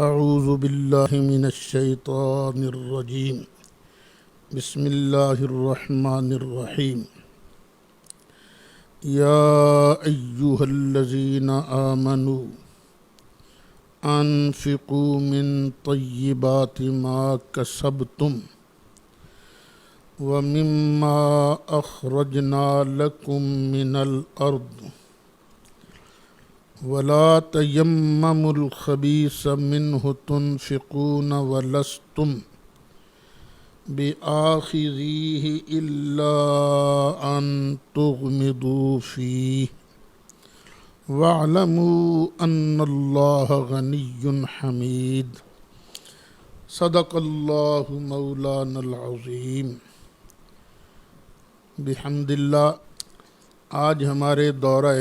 اعوذ باللہ من الشیطان الرجیم بسم اللہ الرحمن الرحیم یا ایہا الذین آمنوا انفقوا من طیبات ما کسبتم ومما اخرجنا لکم من الارض ولا تیمموا الخبیث منہ تنفقون ولستم بآخذیہ الا ان تغمضوا فیہ واعلموا ان اللہ غنی حمید صدق اللہ مولانا العظیم۔ بحمد اللہ آج ہمارے دورہ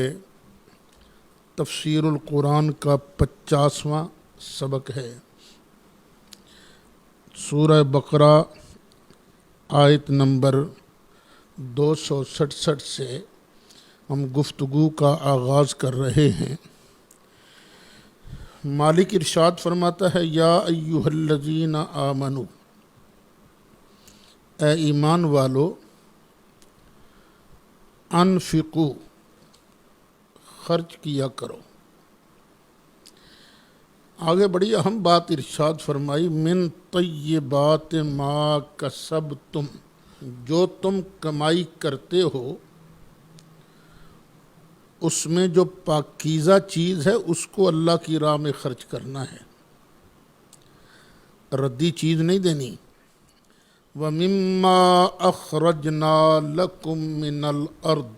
تفسیر القرآن کا 50واں سبق ہے۔ سورہ بقرہ آیت نمبر 267 سے ہم گفتگو کا آغاز کر رہے ہیں۔ مالک ارشاد فرماتا ہے یا ایہا الذین آمنوا، اے ایمان والو، انفقوا، خرچ کیا کرو۔ آگے بڑی اہم بات ارشاد فرمائی، من طیبات ما کسبتم، جو تم کمائی کرتے ہو اس میں جو پاکیزہ چیز ہے اس کو اللہ کی راہ میں خرچ کرنا ہے، ردی چیز نہیں دینی۔ وَمِمَّا أَخْرَجْنَا لَكُم مِّنَ الْأَرْضِ،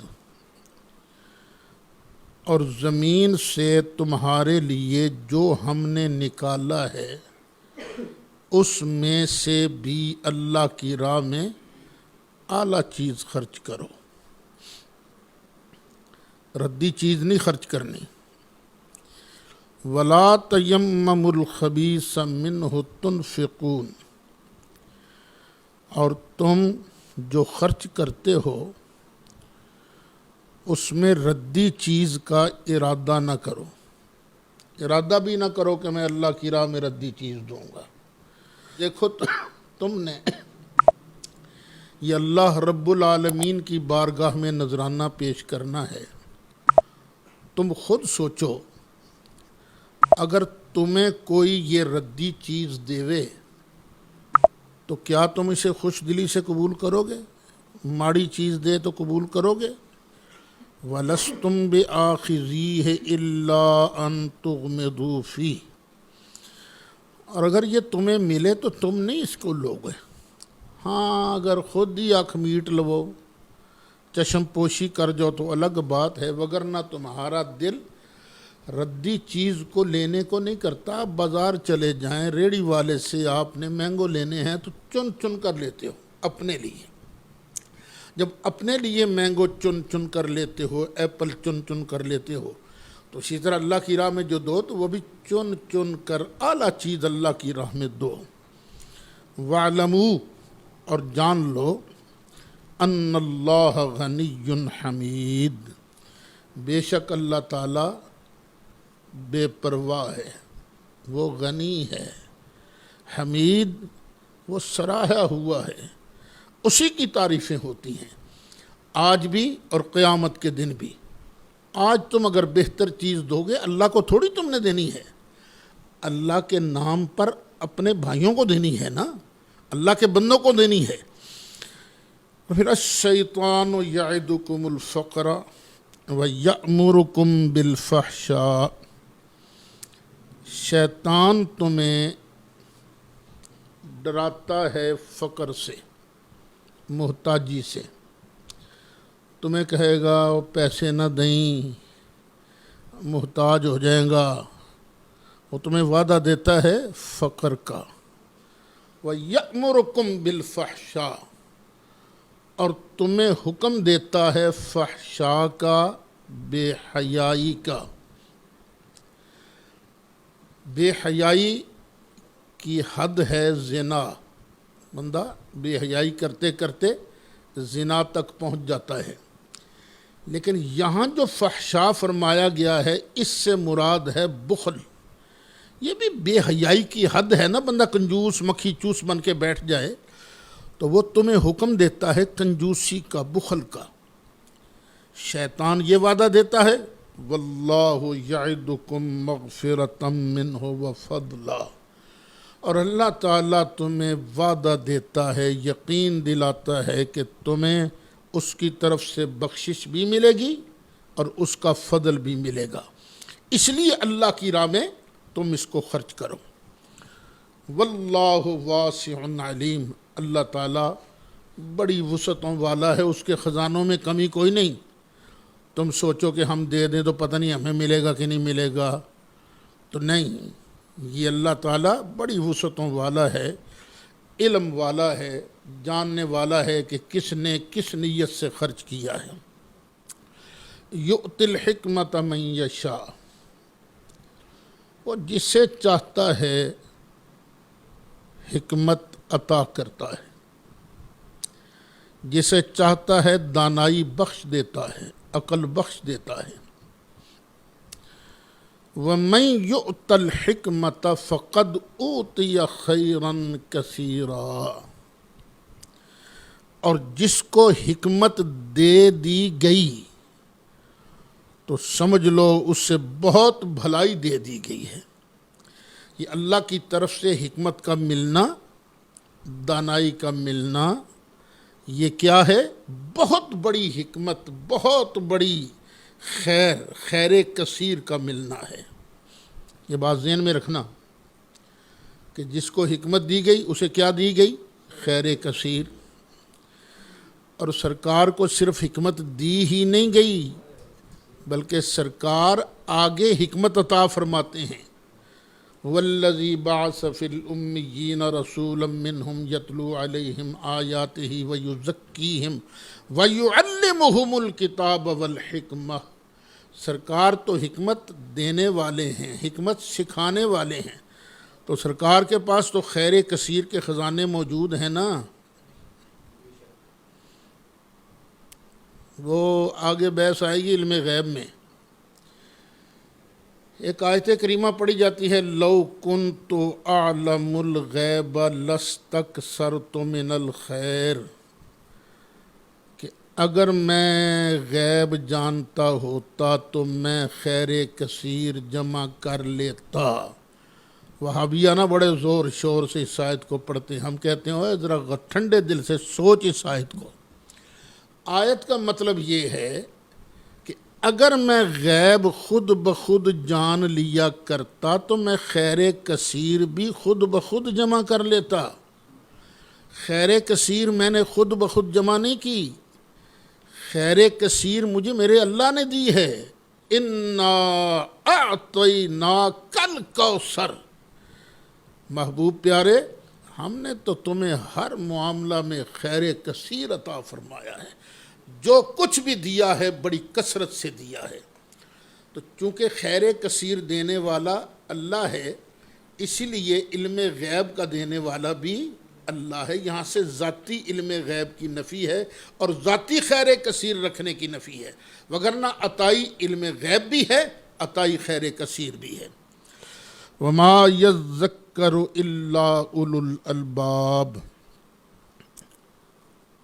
اور زمین سے تمہارے لیے جو ہم نے نکالا ہے اس میں سے بھی اللہ کی راہ میں اعلیٰ چیز خرچ کرو، ردی چیز نہیں خرچ کرنی۔ وَلَا تَيَمَّمُوا الْخَبِيثَ مِنْهُ تُنْفِقُونَ، اور تم جو خرچ کرتے ہو اس میں ردی چیز کا ارادہ نہ کرو، ارادہ بھی نہ کرو کہ میں اللہ کی راہ میں ردی چیز دوں گا۔ دیکھو تم نے یہ اللہ رب العالمین کی بارگاہ میں نذرانہ پیش کرنا ہے، تم خود سوچو اگر تمہیں کوئی یہ ردی چیز دیوے تو کیا تم اسے خوش دلی سے قبول کرو گے؟ ماڑی چیز دے تو قبول کرو گے؟ وَلَسْتُمْ بِآخِذِيهِ إِلَّا أَن تُغْمِضُوا فِيهِ، اور اگر یہ تمہیں ملے تو تم نہیں اس کو لوگے۔ ہاں اگر خود ہی آنکھ میٹ لو، چشم پوشی کر جاؤ تو الگ بات ہے، وگرنہ تمہارا دل ردی چیز کو لینے کو نہیں کرتا۔ بازار چلے جائیں، ریڑھی والے سے آپ نے مینگو لینے ہیں تو چن چن کر لیتے ہو اپنے لیے۔ جب اپنے لیے مینگو چن چن کر لیتے ہو، ایپل چن چن کر لیتے ہو، تو اسی طرح اللہ کی راہ میں جو دو تو وہ بھی چن چن کر اعلیٰ چیز اللہ کی راہ میں دو۔ وَاعْلَمُوا، اور جان لو، ان اللہ غنی حمید، بے شک اللہ تعالیٰ بے پرواہ ہے، وہ غنی ہے، حمید وہ سراہا ہوا ہے، اسی کی تعریفیں ہوتی ہیں آج بھی اور قیامت کے دن بھی۔ آج تم اگر بہتر چیز دو گے، اللہ کو تھوڑی تم نے دینی ہے، اللہ کے نام پر اپنے بھائیوں کو دینی ہے نا، اللہ کے بندوں کو دینی ہے۔ پھر الشیطان یعدکم الفقر ویأمرکم بالفحشاء، شیطان تمہیں ڈراتا ہے فقر سے، محتاجی سے، تمہیں کہے گا وہ پیسے نہ دیں محتاج ہو جائیں گا، وہ تمہیں وعدہ دیتا ہے فقر کا۔ وَيَأْمُرُكُمْ بِالْفَحْشَاءِ، اور تمہیں حکم دیتا ہے فحشاء کا، بے حیائی کا۔ بے حیائی کی حد ہے زنا، بندہ بے حیائی کرتے کرتے زنا تک پہنچ جاتا ہے۔ لیکن یہاں جو فحشاء فرمایا گیا ہے اس سے مراد ہے بخل، یہ بھی بے حیائی کی حد ہے نا، بندہ کنجوس مکھی چوس بن کے بیٹھ جائے تو وہ تمہیں حکم دیتا ہے کنجوسی کا، بخل کا۔ شیطان یہ وعدہ دیتا ہے واللہ یعدکم مغفرۃ منہ وفضلا، اور اللہ تعالیٰ تمہیں وعدہ دیتا ہے، یقین دلاتا ہے کہ تمہیں اس کی طرف سے بخشش بھی ملے گی اور اس کا فضل بھی ملے گا، اس لیے اللہ کی راہ میں تم اس کو خرچ کرو۔ واللہ واسع علیم، اللہ تعالیٰ بڑی وسعتوں والا ہے، اس کے خزانوں میں کمی کوئی نہیں۔ تم سوچو کہ ہم دے دیں تو پتہ نہیں ہمیں ملے گا کہ نہیں ملے گا، تو نہیں، یہ اللہ تعالیٰ بڑی وسعتوں والا ہے، علم والا ہے، جاننے والا ہے کہ کس نے کس نیت سے خرچ کیا ہے۔ یؤتی الحکمت من یشاء، وہ جسے چاہتا ہے حکمت عطا کرتا ہے، جسے چاہتا ہے دانائی بخش دیتا ہے، عقل بخش دیتا ہے۔ وَمَن يُؤْتَ الْحِكْمَةَ فَقَدْ أُوتِيَ خَيْرًا كَثِيرًا، اور جس کو حکمت دے دی گئی تو سمجھ لو اس سے بہت بھلائی دے دی گئی ہے۔ یہ اللہ کی طرف سے حکمت کا ملنا، دانائی کا ملنا، یہ کیا ہے؟ بہت بڑی حکمت، بہت بڑی خیر کثیر کا ملنا ہے۔ یہ بات ذہن میں رکھنا کہ جس کو حکمت دی گئی اسے کیا دی گئی؟ خیر کثیر۔ اور سرکار کو صرف حکمت دی ہی نہیں گئی بلکہ سرکار آگے حکمت عطا فرماتے ہیں۔ والذی بعث فی الامیین رسولا منہم یتلو علیہم آیاتہ ویزکیہم ویعلمہم الکتاب والحکمہ، سرکار تو حکمت دینے والے ہیں، حکمت سکھانے والے ہیں، تو سرکار کے پاس تو خیر کثیر کے خزانے موجود ہیں نا۔ وہ آگے بحث آئے گی علم غیب میں۔ ایک آیت کریمہ پڑھی جاتی ہے لو کنت اعلم الغیب لاستکثرت من الخیر، کہ اگر میں غیب جانتا ہوتا تو میں خیر کثیر جمع کر لیتا۔ وہابیہ نا بڑے زور شور سے اس آیت کو پڑھتے ہیں، ہم کہتے ہیں ذرا ٹھنڈے دل سے سوچ اس آیت کو۔ آیت کا مطلب یہ ہے کہ اگر میں غیب خود بخود جان لیا کرتا تو میں خیر کثیر بھی خود بخود جمع کر لیتا۔ خیر کثیر میں نے خود بخود جمع نہیں کی، خیر کثیر مجھے میرے اللہ نے دی ہے۔ انا اعطیناک الکوثر، محبوب پیارے ہم نے تو تمہیں ہر معاملہ میں خیر کثیر عطا فرمایا ہے، جو کچھ بھی دیا ہے بڑی کثرت سے دیا ہے۔ تو چونکہ خیر کثیر دینے والا اللہ ہے، اسی لیے علم غیب کا دینے والا بھی اللہ ہے۔ یہاں سے ذاتی علم غیب کی نفی ہے اور ذاتی خیر کثیر رکھنے کی نفی ہے، وگرنہ عطائی علم غیب بھی ہے، عطائی خیر کثیر بھی ہے۔ وما یذکر الا اولو الالباب،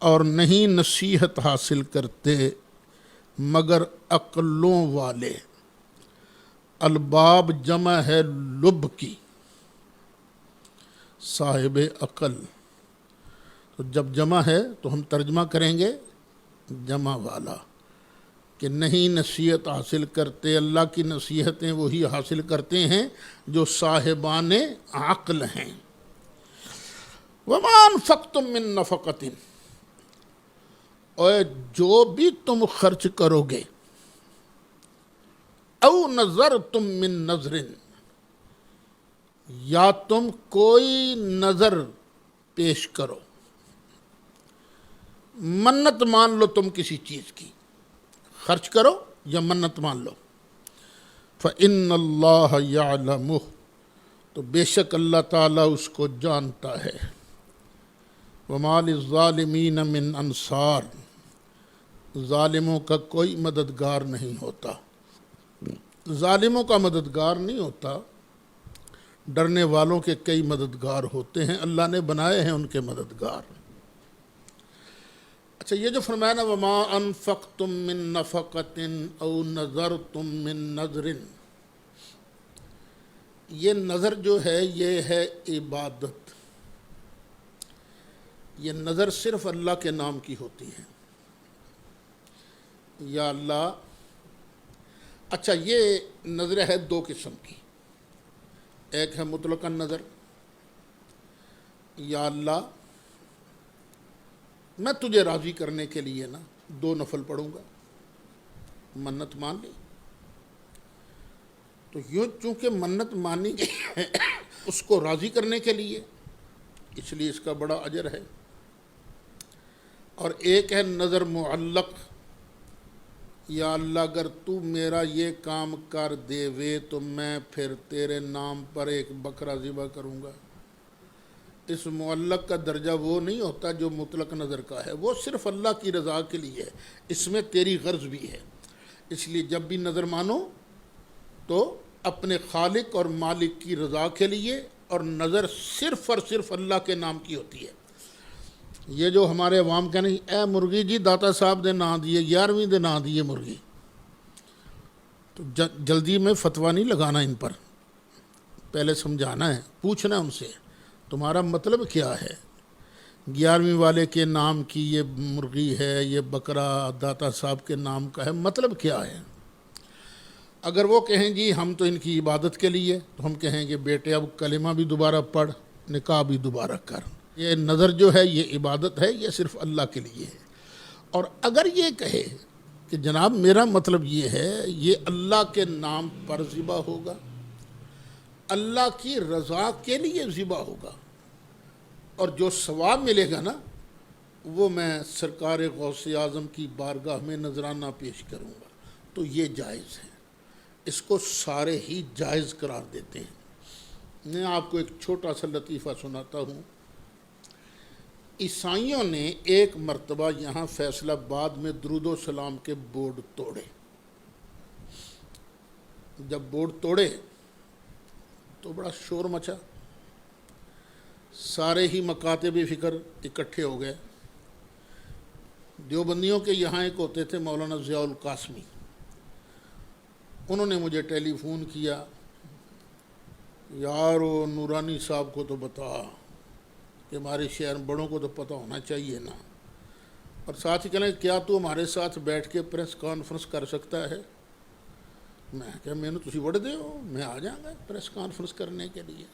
اور نہیں نصیحت حاصل کرتے مگر عقلوں والے۔ الباب جمع ہے لب کی، صاحب عقل۔ تو جب جمع ہے تو ہم ترجمہ کریں گے جمع والا، کہ نہیں نصیحت حاصل کرتے۔ اللہ کی نصیحتیں وہی حاصل کرتے ہیں جو صاحبان عقل ہیں۔ وما انفقتم من نفقۃ، اور جو بھی تم خرچ کرو گے، او نظرتم من نظر، یا تم کوئی نظر پیش کرو، منت مان لو تم کسی چیز کی، خرچ کرو یا منت مان لو، فإن اللہ یعلمہ، تو بے شک اللہ تعالیٰ اس کو جانتا ہے۔ وما للظالمین من انصار، ظالموں کا کوئی مددگار نہیں ہوتا۔ ظالموں کا مددگار نہیں ہوتا ڈرنے والوں کے کئی مددگار ہوتے ہیں، اللہ نے بنائے ہیں ان کے مددگار۔ اچھا، یہ جو فرمایا نا وما انفقتم من نفقۃ او نذرتم من نذر، یہ نظر جو ہے یہ ہے عبادت۔ یہ نظر صرف اللہ کے نام کی ہوتی ہے، یا اللہ۔ اچھا، یہ نظر ہے دو قسم کی، ایک ہے مطلق نظر، یا اللہ میں تجھے راضی کرنے کے لیے نا 2 نفل پڑھوں گا، منت مان لی۔ تو یوں چونکہ منت مانی گئی اس کو راضی کرنے کے لیے، اس لیے اس کا بڑا اجر ہے۔ اور ایک ہے نظر معلق، یا اللہ اگر تو میرا یہ کام کر دے وے تو میں پھر تیرے نام پر ایک بکرا ذبح کروں گا۔ اس معلق کا درجہ وہ نہیں ہوتا جو مطلق نظر کا ہے، وہ صرف اللہ کی رضا کے لیے ہے، اس میں تیری غرض بھی ہے۔ اس لیے جب بھی نظر مانو تو اپنے خالق اور مالک کی رضا کے لیے، اور نظر صرف اور صرف اللہ کے نام کی ہوتی ہے۔ یہ جو ہمارے عوام کہنے اے مرغی جی داتا صاحب دے نا دیے، 11ویں دے نا دیے مرغی، تو جلدی میں فتویٰ نہیں لگانا ان پر، پہلے سمجھانا ہے، پوچھنا ان سے تمہارا مطلب کیا ہے۔ 11ویں والے کے نام کی یہ مرغی ہے، یہ بکرا داتا صاحب کے نام کا ہے، مطلب کیا ہے؟ اگر وہ کہیں جی ہم تو ان کی عبادت کے لیے، تو ہم کہیں گے بیٹے اب کلمہ بھی دوبارہ پڑھ، نکاح بھی دوبارہ کر۔ یہ نظر جو ہے یہ عبادت ہے، یہ صرف اللہ کے لیے ہے۔ اور اگر یہ کہے کہ جناب میرا مطلب یہ ہے، یہ اللہ کے نام پر ذبح ہوگا، اللہ کی رضا کے لیے ذبح ہوگا، اور جو ثواب ملے گا نا وہ میں سرکار غوث اعظم کی بارگاہ میں نذرانہ پیش کروں گا، تو یہ جائز ہے۔ اس کو سارے ہی جائز قرار دیتے ہیں۔ میں آپ کو ایک چھوٹا سا لطیفہ سناتا ہوں۔ عیسائیوں نے ایک مرتبہ یہاں فیصل آباد میں درود و سلام کے بورڈ توڑے۔ جب بورڈ توڑے تو بڑا شور مچا، سارے ہی مکاتب فکر اکٹھے ہو گئے۔ دیوبندیوں کے یہاں ایک ہوتے تھے مولانا ضیاء القاسمی، انہوں نے مجھے ٹیلی فون کیا، یار وہ نورانی صاحب کو تو بتا کہ ہمارے شہر بڑوں کو تو پتہ ہونا چاہیے نا، اور ساتھ ہی کہنے کیا تو ہمارے ساتھ بیٹھ کے پریس کانفرنس کر سکتا ہے؟ میں کہا میں نے تسی وڑ دے ہو، میں آ جاؤں گا پریس کانفرنس کرنے کے لیے۔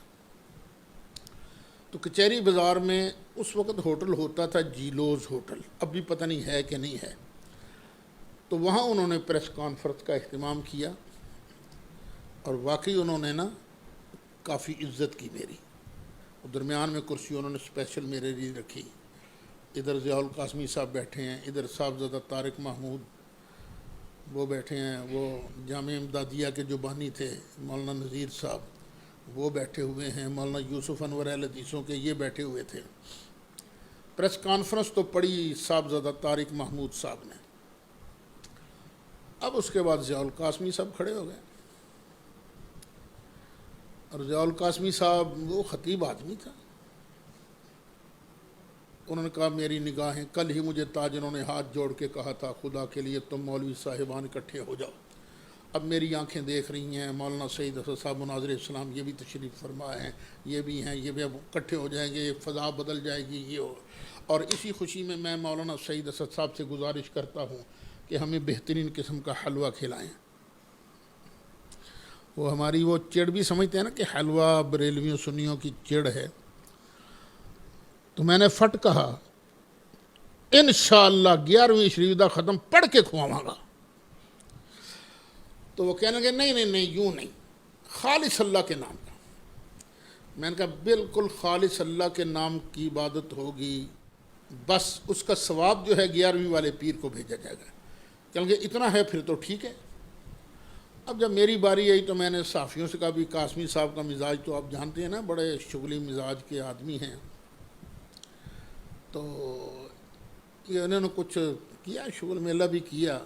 تو کچہری بازار میں اس وقت ہوٹل ہوتا تھا جیلوز ہوٹل، اب بھی پتہ نہیں ہے کہ نہیں ہے، تو وہاں انہوں نے پریس کانفرنس کا اہتمام کیا، اور واقعی انہوں نے نا کافی عزت کی میری۔ درمیان میں کرسی انہوں نے اسپیشل میرے لیے رکھی، ادھر ضیاء القاسمی صاحب بیٹھے ہیں، ادھر صاحبزادہ طارق محمود وہ بیٹھے ہیں، وہ جامعہ امدادیہ کے جو بانی تھے مولانا نذیر صاحب وہ بیٹھے ہوئے ہیں، مولانا یوسف انور اہل حدیثوں کے یہ بیٹھے ہوئے تھے۔ پریس کانفرنس تو پڑھی صاحبزادہ طارق محمود صاحب نے۔ اب اس کے بعد ضیاء القاسمی صاحب کھڑے ہو گئے، اور ضیاء القاسمی صاحب وہ خطیب آدمی تھا، انہوں نے کہا میری نگاہیں، کل ہی مجھے تاجروں نے ہاتھ جوڑ کے کہا تھا خدا کے لیے تم مولوی صاحبان اکٹھے ہو جاؤ، اب میری آنکھیں دیکھ رہی ہیں مولانا سعید اسد صاحب مناظر اسلام یہ بھی تشریف فرما ہیں، یہ بھی ہیں، یہ بھی اب اکٹھے ہو جائیں گے، فضا بدل جائے گی یہ ہو۔ اور اسی خوشی میں میں مولانا سعید اسد صاحب سے گزارش کرتا ہوں کہ ہمیں بہترین قسم کا حلوہ کھلائیں۔ وہ ہماری وہ چڑ بھی سمجھتے ہیں نا کہ حلوہ بریلویوں سنیوں کی چڑ ہے، تو میں نے فٹ کہا انشاءاللہ 11ویں شریف دا ختم پڑھ کے کھواواں گا۔ تو وہ کہنے لگے نہیں نہیں نہیں یوں نہیں، خالص اللہ کے نام کا۔ میں نے کہا بالکل خالص اللہ کے نام کی عبادت ہوگی، بس اس کا ثواب جو ہے 11ویں والے پیر کو بھیجا جائے گا۔ کہنے لگے اتنا ہے پھر تو ٹھیک ہے۔ اب جب میری باری آئی تو میں نے صحافیوں سے کہا بھی قاسمی صاحب کا مزاج تو آپ جانتے ہیں نا، بڑے شغلی مزاج کے آدمی ہیں، تو یہ انہوں نے کچھ کیا، شغل میلہ بھی کیا،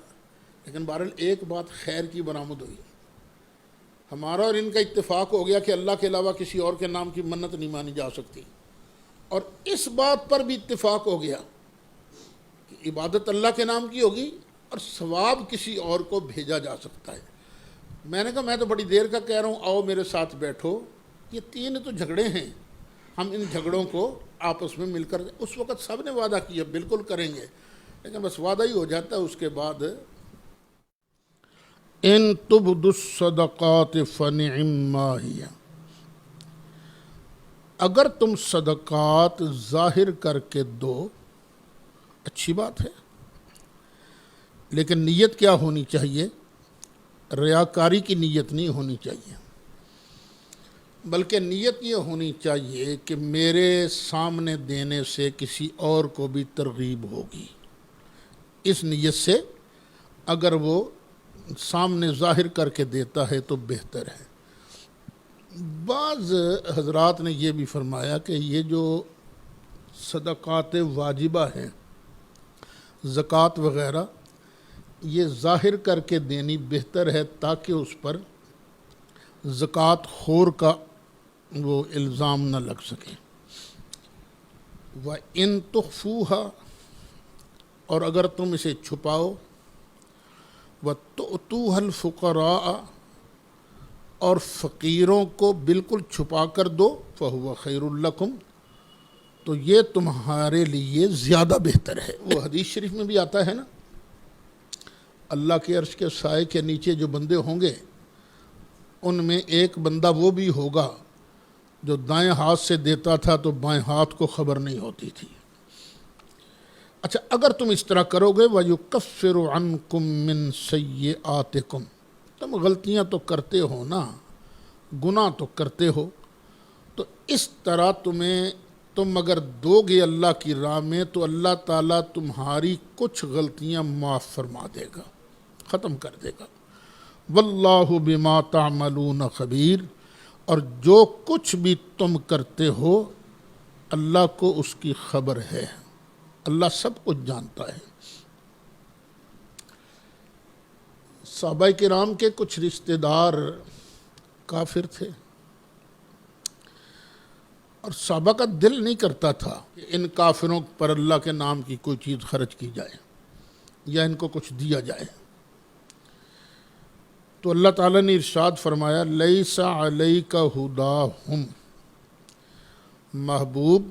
لیکن بہرحال ایک بات خیر کی برآمد ہوئی ہمارا اور ان کا اتفاق ہو گیا کہ اللہ کے علاوہ کسی اور کے نام کی منت نہیں مانی جا سکتی، اور اس بات پر بھی اتفاق ہو گیا کہ عبادت اللہ کے نام کی ہوگی اور ثواب کسی اور کو بھیجا جا سکتا ہے۔ میں نے کہا میں تو بڑی دیر کا کہہ رہا ہوں، آؤ میرے ساتھ بیٹھو، یہ 3 تو جھگڑے ہیں، ہم ان جھگڑوں کو آپس میں مل کر، اس وقت سب نے وعدہ کیا بالکل کریں گے، لیکن بس وعدہ ہی ہو جاتا ہے، اس کے بعد ان تبدوا الصدقات فنعما ہی، اگر تم صدقات ظاہر کر کے دو اچھی بات ہے، لیکن نیت کیا ہونی چاہیے؟ ریاکاری کی نیت نہیں ہونی چاہیے، بلکہ نیت یہ ہونی چاہیے کہ میرے سامنے دینے سے کسی اور کو بھی ترغیب ہوگی، اس نیت سے اگر وہ سامنے ظاہر کر کے دیتا ہے تو بہتر ہے۔ بعض حضرات نے یہ بھی فرمایا کہ یہ جو صدقات واجبہ ہیں، زکوٰۃ وغیرہ، یہ ظاہر کر کے دینی بہتر ہے تاکہ اس پر زکوٰۃ خور کا وہ الزام نہ لگ سکے۔ وَإِن تُخْفُوهَا، اور اگر تم اسے چھپاؤ، وَتُؤْتُوهَا الْفُقَرَاءَ، اور فقیروں کو بالکل چھپا کر دو، فَهُوَ خَيْرٌ لَكُمْ، تو یہ تمہارے لیے زیادہ بہتر ہے۔ وہ حدیث شریف میں بھی آتا ہے نا، اللہ کے عرش کے سائے کے نیچے جو بندے ہوں گے ان میں ایک بندہ وہ بھی ہوگا جو دائیں ہاتھ سے دیتا تھا تو بائیں ہاتھ کو خبر نہیں ہوتی تھی۔ اچھا، اگر تم اس طرح کرو گے وَيُكَفِّرُ عَنْكُم مِّن سَيِّئَاتِكُم، تم غلطیاں تو کرتے ہو نا، گناہ تو کرتے ہو، تو اس طرح تم اگر دو گے اللہ کی راہ میں تو اللہ تعالیٰ تمہاری کچھ غلطیاں معاف فرما دے گا، ختم کر دے گا۔ واللہ بما تعملون خبیر، اور جو کچھ بھی تم کرتے ہو اللہ کو اس کی خبر ہے، اللہ سب کچھ جانتا ہے۔ صحابہ کرام کے کچھ رشتہ دار کافر تھے، اور صحابہ کا دل نہیں کرتا تھا کہ ان کافروں پر اللہ کے نام کی کوئی چیز خرچ کی جائے یا ان کو کچھ دیا جائے۔ تو اللہ تعالیٰ نے ارشاد فرمایا لیس علیک ھداھم، محبوب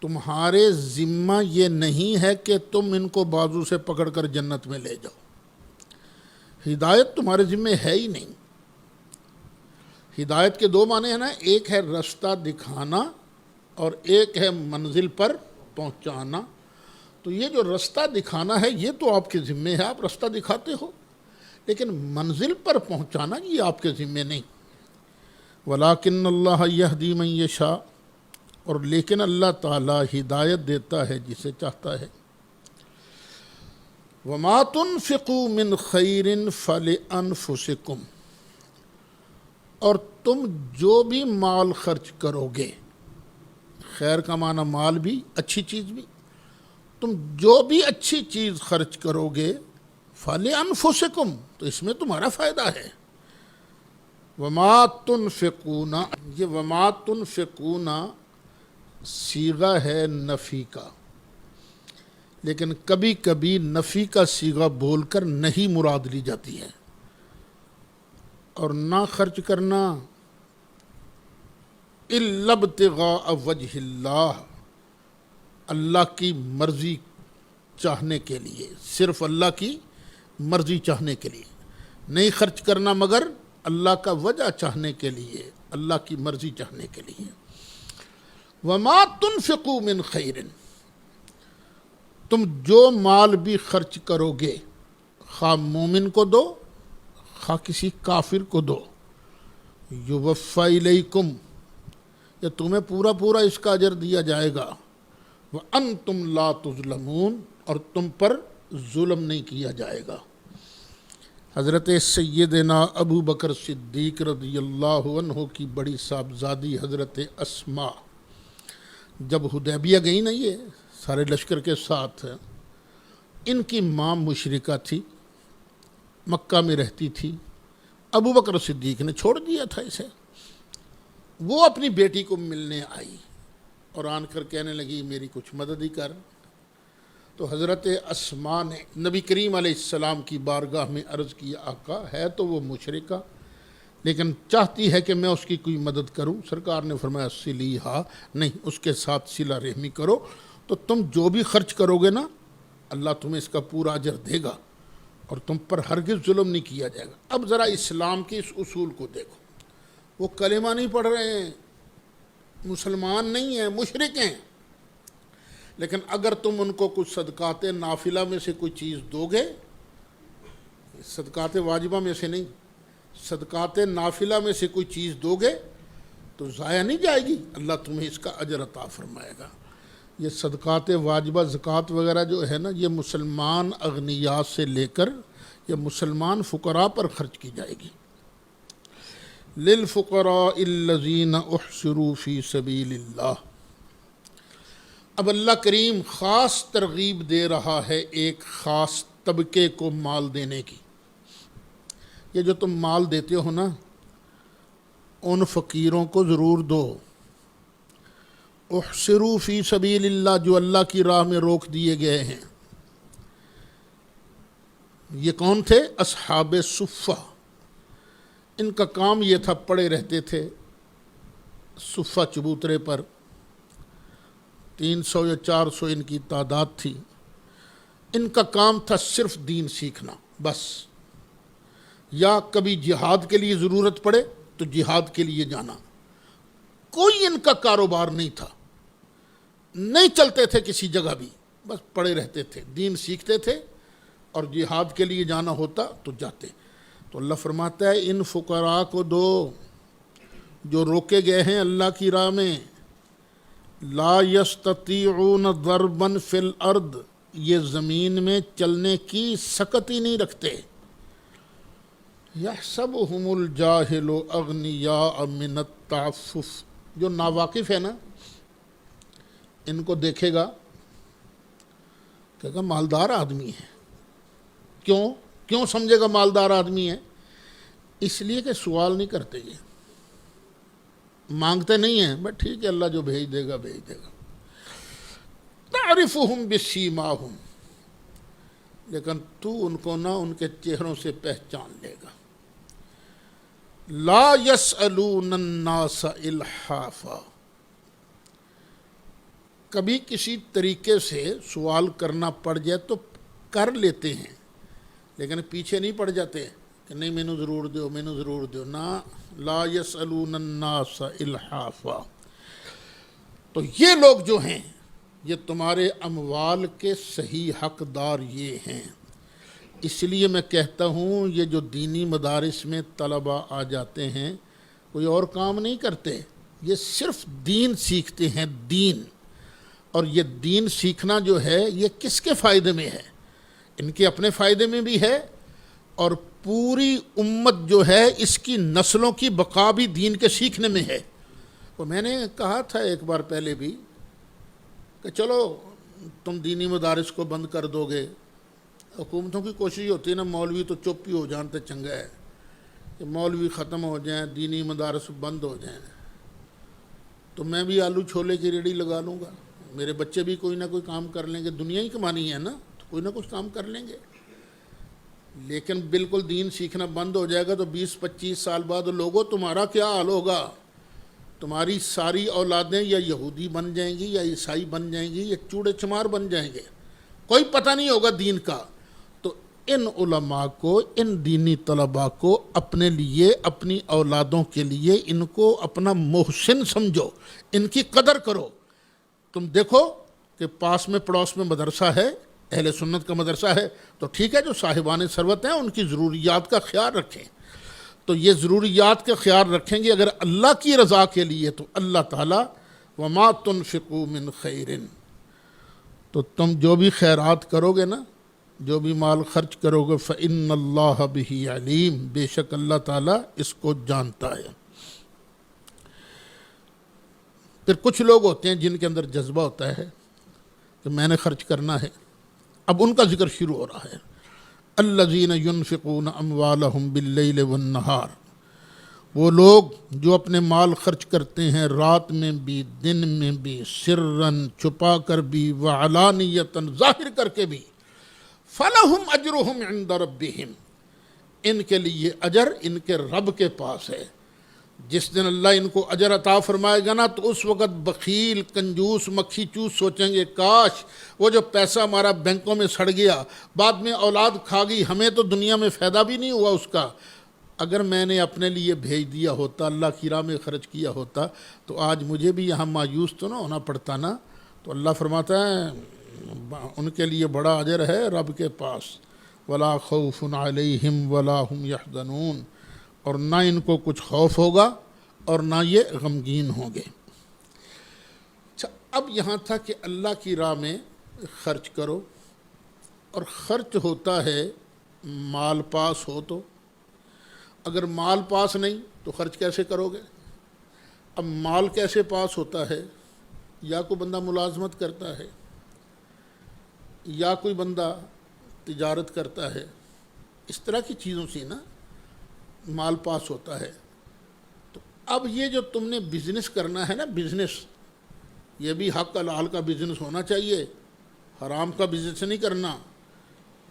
تمہارے ذمہ یہ نہیں ہے کہ تم ان کو بازو سے پکڑ کر جنت میں لے جاؤ، ہدایت تمہارے ذمہ ہے ہی نہیں۔ ہدایت کے 2 معنی ہیں نا، ایک ہے رستہ دکھانا اور ایک ہے منزل پر پہنچانا۔ تو یہ جو رستہ دکھانا ہے یہ تو آپ کے ذمہ ہے، آپ رستہ دکھاتے ہو، لیکن منزل پر پہنچانا یہ آپ کے ذمہ نہیں۔ وَلَٰكِنَّ اللَّهَ يَهْدِي مَن يَشَاءُ، اور لیکن اللہ تعالیٰ ہدایت دیتا ہے جسے چاہتا ہے۔ وَمَا تُنْفِقُوا مِنْ خَيْرٍ فَلِأَنفُسِكُمْ، اور تم جو بھی مال خرچ کرو گے، خیر کا معنی مال بھی، اچھی چیز بھی، تم جو بھی اچھی چیز خرچ کرو گے فَلِأَنفُسِكُمْ، تو اس میں تمہارا فائدہ ہے۔ وَمَا تُنْفِقُونَ، یہ وَمَا تُنْفِقُونَ صیغہ ہے نفی کا، لیکن کبھی کبھی نفی کا صیغہ بول کر نہیں مراد لی جاتی ہے، اور نہ خرچ کرنا إِلَّا ابْتِغَاءَ وَجْهِ اللَّهِ، اللہ کی مرضی چاہنے کے لیے، صرف اللہ کی مرضی چاہنے کے لیے، نہیں خرچ کرنا مگر اللہ کا وجہ چاہنے کے لیے، اللہ کی مرضی چاہنے کے لیے۔ وَمَا تُنْفِقُوا مِنْ خَيْرٍ، تم جو مال بھی خرچ کرو گے، خواہ مومن کو دو خواہ کسی کافر کو دو، یوفیٰ الیکم، یا تمہیں پورا پورا اس کا اجر دیا جائے گا، وَأَنْتُمْ لَا تُظْلَمُونَ، اور تم پر ظلم نہیں کیا جائے گا۔ حضرت سیدنا ابو بکر صدیق رضی اللہ عنہ کی بڑی صاحبزادی حضرت اسماء جب حدیبیہ گئی نا، یہ سارے لشکر کے ساتھ، ان کی ماں مشرکہ تھی، مکہ میں رہتی تھی، ابو بکر صدیق نے چھوڑ دیا تھا اسے. وہ اپنی بیٹی کو ملنے آئی اور آن کر کہنے لگی میری کچھ مدد ہی کر. تو حضرت اسماء نے نبی کریم علیہ السلام کی بارگاہ میں عرض کیا آقا ہے تو وہ مشرکہ لیکن چاہتی ہے کہ میں اس کی کوئی مدد کروں. سرکار نے فرمایا صلیھا، نہیں اس کے ساتھ صلہ رحمی کرو تو تم جو بھی خرچ کرو گے نا اللہ تمہیں اس کا پورا اجر دے گا اور تم پر ہرگز ظلم نہیں کیا جائے گا. اب ذرا اسلام کے اس اصول کو دیکھو. وہ کلمہ نہیں پڑھ رہے ہیں، مسلمان نہیں ہیں، مشرک ہیں، لیکن اگر تم ان کو کچھ صدقات نافلہ میں سے کوئی چیز دو گے، صدقات واجبہ میں سے نہیں، صدقات نافلہ میں سے کوئی چیز دو گے تو ضائع نہیں جائے گی، اللہ تمہیں اس کا اجر عطا فرمائے گا. یہ صدقات واجبہ زکوٰۃ وغیرہ جو ہے نا یہ مسلمان اغنیاء سے لے کر یہ مسلمان فقراء پر خرچ کی جائے گی. للفقراء الذین احصروا فی سبیل اللہ. اب اللہ کریم خاص ترغیب دے رہا ہے ایک خاص طبقے کو مال دینے کی. یہ جو تم مال دیتے ہو نا ان فقیروں کو ضرور دو. احصروا فی سبیل اللہ، جو اللہ کی راہ میں روک دیے گئے ہیں. یہ کون تھے؟ اصحاب صفہ. ان کا کام یہ تھا پڑے رہتے تھے صفہ چبوترے پر. 300 یا 400 ان کی تعداد تھی. ان کا کام تھا صرف دین سیکھنا بس. یا کبھی جہاد کے لیے ضرورت پڑے تو جہاد کے لیے جانا. کوئی ان کا کاروبار نہیں تھا، نہیں چلتے تھے کسی جگہ بھی، بس پڑے رہتے تھے، دین سیکھتے تھے اور جہاد کے لیے جانا ہوتا تو جاتے. تو اللہ فرماتا ہے ان فقراء کو دو جو روکے گئے ہیں اللہ کی راہ میں. لا یستطیعون ضربا فی الارض، یہ زمین میں چلنے کی سکت ہی نہیں رکھتے. یحسبہم الجاہل اغنیاء من التعفف. جو ناواقف ہے نا ان کو دیکھے گا کہے گا مالدار آدمی ہے. کیوں سمجھے گا مالدار آدمی ہے؟ اس لیے کہ سوال نہیں کرتے، یہ مانگتے نہیں ہیں، بس ٹھیک ہے اللہ جو بھیج دے گا بھیج دے گا. تعرفہم بسیماہم، لیکن تو ان کو نہ ان کے چہروں سے پہچان لے گا. لا یسألون الناس الحافا، کبھی کسی طریقے سے سوال کرنا پڑ جائے تو کر لیتے ہیں لیکن پیچھے نہیں پڑ جاتے کہ نہیں مینوں ضرور دیو مینوں ضرور دیو. نہ لا یسألون الناس الحافا. تو یہ لوگ جو ہیں یہ تمہارے اموال کے صحیح حقدار یہ ہیں. اس لیے میں کہتا ہوں یہ جو دینی مدارس میں طلباء آ جاتے ہیں کوئی اور کام نہیں کرتے، یہ صرف دین سیکھتے ہیں. دین، اور یہ دین سیکھنا جو ہے یہ کس کے فائدے میں ہے؟ ان کے اپنے فائدے میں بھی ہے اور پوری امت جو ہے اس کی نسلوں کی بقا بھی دین کے سیکھنے میں ہے. تو میں نے کہا تھا ایک بار پہلے بھی کہ چلو تم دینی مدارس کو بند کر دو گے. حکومتوں کی کوشش ہوتی ہے نا مولوی تو چپ ہی ہو جان تو چنگا ہے کہ مولوی ختم ہو جائیں دینی مدارس بند ہو جائیں. تو میں بھی آلو چھولے کی ریڑھی لگا لوں گا، میرے بچے بھی کوئی نہ کوئی کام کر لیں گے، دنیا ہی کمانی ہے نا تو کوئی نہ کچھ کام کر لیں گے. لیکن بالکل دین سیکھنا بند ہو جائے گا تو 20-25 سال بعد لوگوں تمہارا کیا حال ہوگا؟ تمہاری ساری اولادیں یا یہودی بن جائیں گی یا عیسائی بن جائیں گی یا چوڑے چمار بن جائیں گے، کوئی پتہ نہیں ہوگا دین کا. تو ان علماء کو، ان دینی طلباء کو اپنے لیے، اپنی اولادوں کے لیے ان کو اپنا محسن سمجھو، ان کی قدر کرو. تم دیکھو کہ پاس میں پڑوس میں مدرسہ ہے، اہل سنت کا مدرسہ ہے تو ٹھیک ہے، جو صاحبان ثروت ہیں ان کی ضروریات کا خیال رکھیں. تو یہ ضروریات کا خیال رکھیں گے اگر اللہ کی رضا کے لیے تو اللہ تعالیٰ وما تنفقوا من خیر، تو تم جو بھی خیرات کرو گے نا، جو بھی مال خرچ کرو گے فإن اللہ بہ علیم، بے شک اللہ تعالیٰ اس کو جانتا ہے. پھر کچھ لوگ ہوتے ہیں جن کے اندر جذبہ ہوتا ہے کہ میں نے خرچ کرنا ہے. اب ان کا ذکر شروع ہو رہا ہے. الذین ینفقون اموالہم باللیل والنہار، وہ لوگ جو اپنے مال خرچ کرتے ہیں رات میں بھی دن میں بھی، سرًا چھپا کر بھی، وعلانیۃً ظاہر کر کے بھی، فلہم اجرہم عند ربہم، ان کے لیے اجر ان کے رب کے پاس ہے۔ جس دن اللہ ان کو اجر عطا فرمائے گا نا، تو اس وقت بخیل، کنجوس، مکھی چوس سوچیں گے کاش وہ جو پیسہ ہمارا بینکوں میں سڑ گیا، بعد میں اولاد کھا گئی، ہمیں تو دنیا میں فائدہ بھی نہیں ہوا اس کا، اگر میں نے اپنے لیے بھیج دیا ہوتا، اللہ کی راہ میں خرچ کیا ہوتا، تو آج مجھے بھی یہاں مایوس تو نہ ہونا پڑتا نا۔ تو اللہ فرماتا ہے ان کے لیے بڑا اجر ہے رب کے پاس، ولا خوف علیہم ولا هم یحزنون، اور نہ ان کو کچھ خوف ہوگا اور نہ یہ غمگین ہوں گے۔ اچھا، اب یہاں تھا کہ اللہ کی راہ میں خرچ کرو، اور خرچ ہوتا ہے مال پاس ہو تو، اگر مال پاس نہیں تو خرچ کیسے کرو گے؟ اب مال کیسے پاس ہوتا ہے؟ یا کوئی بندہ ملازمت کرتا ہے، یا کوئی بندہ تجارت کرتا ہے، اس طرح کی چیزوں سے نا مال پاس ہوتا ہے۔ تو اب یہ جو تم نے بزنس کرنا ہے نا، بزنس، یہ بھی حق حلال کا بزنس ہونا چاہیے، حرام کا بزنس نہیں کرنا۔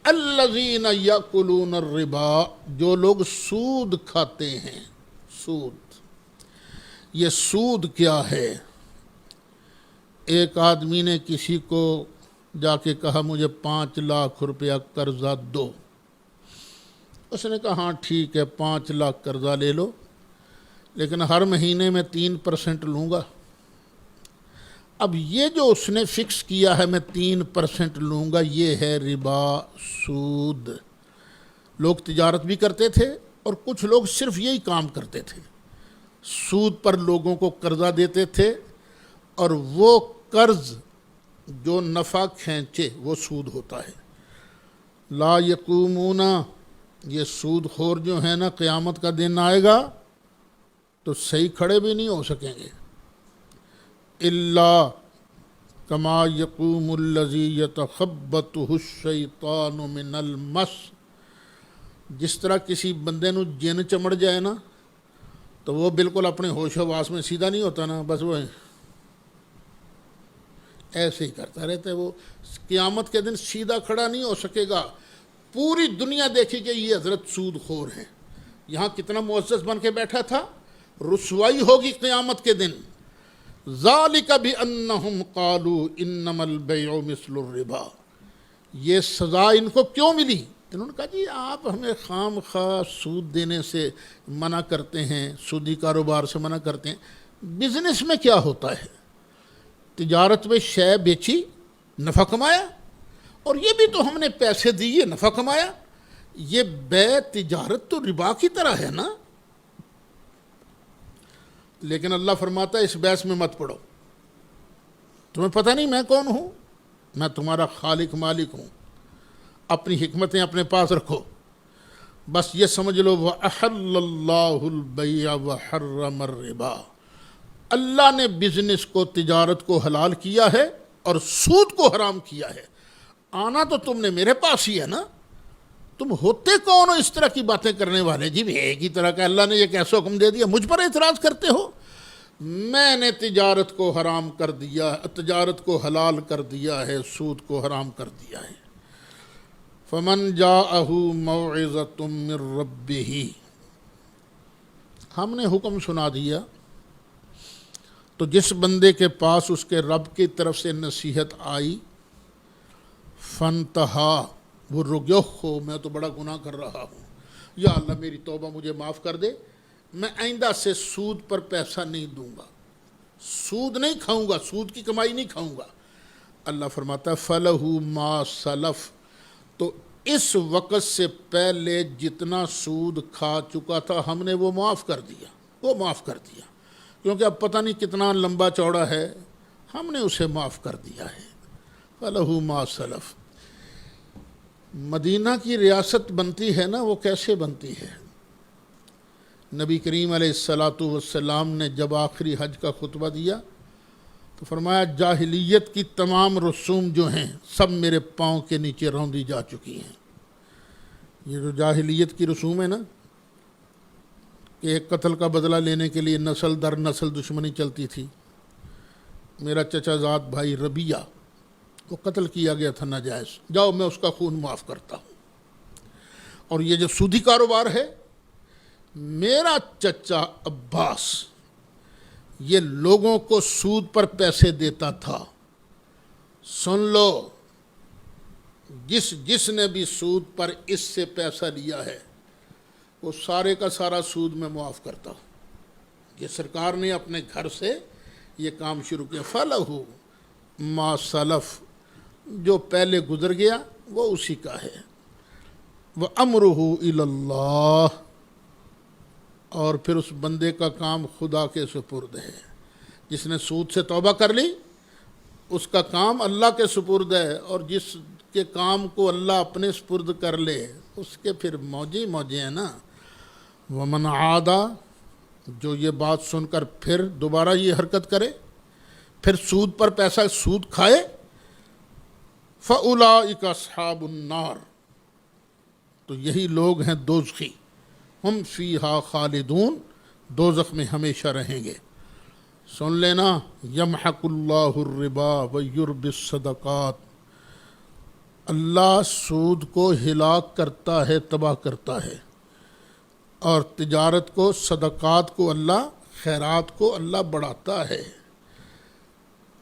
الذین یاکلون الربا، جو لوگ سود کھاتے ہیں۔ سود، یہ سود کیا ہے؟ ایک آدمی نے کسی کو جا کے کہا مجھے 5 لاکھ روپیہ قرضہ دو، اس نے کہا ہاں ٹھیک ہے 5 لاکھ قرضہ لے لو، لیکن ہر مہینے میں 3% لوں گا۔ اب یہ جو اس نے فکس کیا ہے میں 3% لوں گا، یہ ہے ربا، سود۔ لوگ تجارت بھی کرتے تھے اور کچھ لوگ صرف یہی کام کرتے تھے، سود پر لوگوں کو قرضہ دیتے تھے، اور وہ قرض جو نفع کھینچے وہ سود ہوتا ہے۔ لا یقومون، یہ سود خور جو ہیں نا، قیامت کا دن آئے گا تو صحیح کھڑے بھی نہیں ہو سکیں گے۔ الا کما یقوم الذی یتخبطہ الشیطان من المس، جس طرح کسی بندے نو جن چمڑ جائے نا تو وہ بالکل اپنے ہوش و حواس میں سیدھا نہیں ہوتا نا، بس وہ ایسے ہی کرتا رہتا ہے، وہ قیامت کے دن سیدھا کھڑا نہیں ہو سکے گا۔ پوری دنیا دیکھی کہ یہ حضرت سود خور ہیں، یہاں کتنا معزز بن کے بیٹھا تھا، رسوائی ہوگی قیامت کے دن۔ ذالک بانہم قالوا انما البیع مثل الربا، یہ سزا ان کو کیوں ملی؟ انہوں نے کہا جی آپ ہمیں خام خواہ سود دینے سے منع کرتے ہیں، سودی کاروبار سے منع کرتے ہیں، بزنس میں کیا ہوتا ہے؟ تجارت میں شے بیچی، نفع کمایا، اور یہ بھی تو ہم نے پیسے دیے، نفع کمایا، یہ بے تجارت تو ربا کی طرح ہے نا۔ لیکن اللہ فرماتا ہے اس بحث میں مت پڑو، تمہیں پتہ نہیں میں کون ہوں؟ میں تمہارا خالق مالک ہوں، اپنی حکمتیں اپنے پاس رکھو، بس یہ سمجھ لو وَأَحَلَّ اللَّهُ الْبَيْعَ وَحَرَّمَ الرِّبَا، اللہ نے بزنس کو، تجارت کو حلال کیا ہے اور سود کو حرام کیا ہے۔ آنا تو تم نے میرے پاس ہی ہے نا، تم ہوتے کون ہو اس طرح کی باتیں کرنے والے؟ جی ایک ہی طرح کا اللہ نے یہ کیسا حکم دے دیا، مجھ پر اعتراض کرتے ہو؟ میں نے تجارت کو حرام کر دیا، تجارت کو حلال کر دیا ہے، سود کو حرام کر دیا ہے۔ فمن جاءہ موعظۃ من ربہ، ہم نے حکم سنا دیا تو جس بندے کے پاس اس کے رب کی طرف سے نصیحت آئی، فانتہا، وہ رک میں تو بڑا گناہ کر رہا ہوں، یا اللہ میری توبہ مجھے معاف کر دے، میں آئندہ سے سود پر پیسہ نہیں دوں گا، سود نہیں کھاؤں گا، سود کی کمائی نہیں کھاؤں گا۔ اللہ فرماتا ہے فَلَهُ مَا سَلَف، تو اس وقت سے پہلے جتنا سود کھا چکا تھا ہم نے وہ معاف کر دیا، وہ معاف کر دیا، کیونکہ اب پتہ نہیں کتنا لمبا چوڑا ہے، ہم نے اسے معاف کر دیا ہے۔ فَلَهُ مَا سَلَف، مدینہ کی ریاست بنتی ہے نا، وہ کیسے بنتی ہے؟ نبی کریم علیہ السلام نے جب آخری حج کا خطبہ دیا تو فرمایا جاہلیت کی تمام رسوم جو ہیں سب میرے پاؤں کے نیچے روندی جا چکی ہیں، یہ جو جاہلیت کی رسوم ہے نا کہ ایک قتل کا بدلہ لینے کے لیے نسل در نسل دشمنی چلتی تھی. میرا چچا زاد بھائی ربیہ کو قتل کیا گیا تھا ناجائز، جاؤ میں اس کا خون معاف کرتا ہوں. اور یہ جو سودی کاروبار ہے، میرا چچا عباس یہ لوگوں کو سود پر پیسے دیتا تھا. سن لو، جس نے بھی سود پر اس سے پیسہ لیا ہے وہ سارے کا سارا سود میں معاف کرتا ہوں. یہ سرکار نے اپنے گھر سے یہ کام شروع کیا. فَلَهُ مَا سَلَف، جو پہلے گزر گیا وہ اسی کا ہے. وَأَمْرُهُ إِلَى اللَّهِ، اور پھر اس بندے کا کام خدا کے سپرد ہے. جس نے سود سے توبہ کر لی اس کا کام اللہ کے سپرد ہے، اور جس کے کام کو اللہ اپنے سپرد کر لے اس کے پھر موجے ہیں نا. وَمَنْ عَادَ، جو یہ بات سن کر پھر دوبارہ یہ حرکت کرے، پھر سود پر پیسہ سود کھائے، فَأُولَٰئِكَ أَصْحَابُ النَّارِ، تو یہی لوگ ہیں دوزخی. ہم فیہا خالدون، دوزخ میں ہمیشہ رہیں گے. سن لینا، یمحق اللہ الربا ویربی الصدقات، اللہ سود کو ہلاک کرتا ہے، تباہ کرتا ہے، اور تجارت کو، صدقات کو اللہ، خیرات کو اللہ بڑھاتا ہے.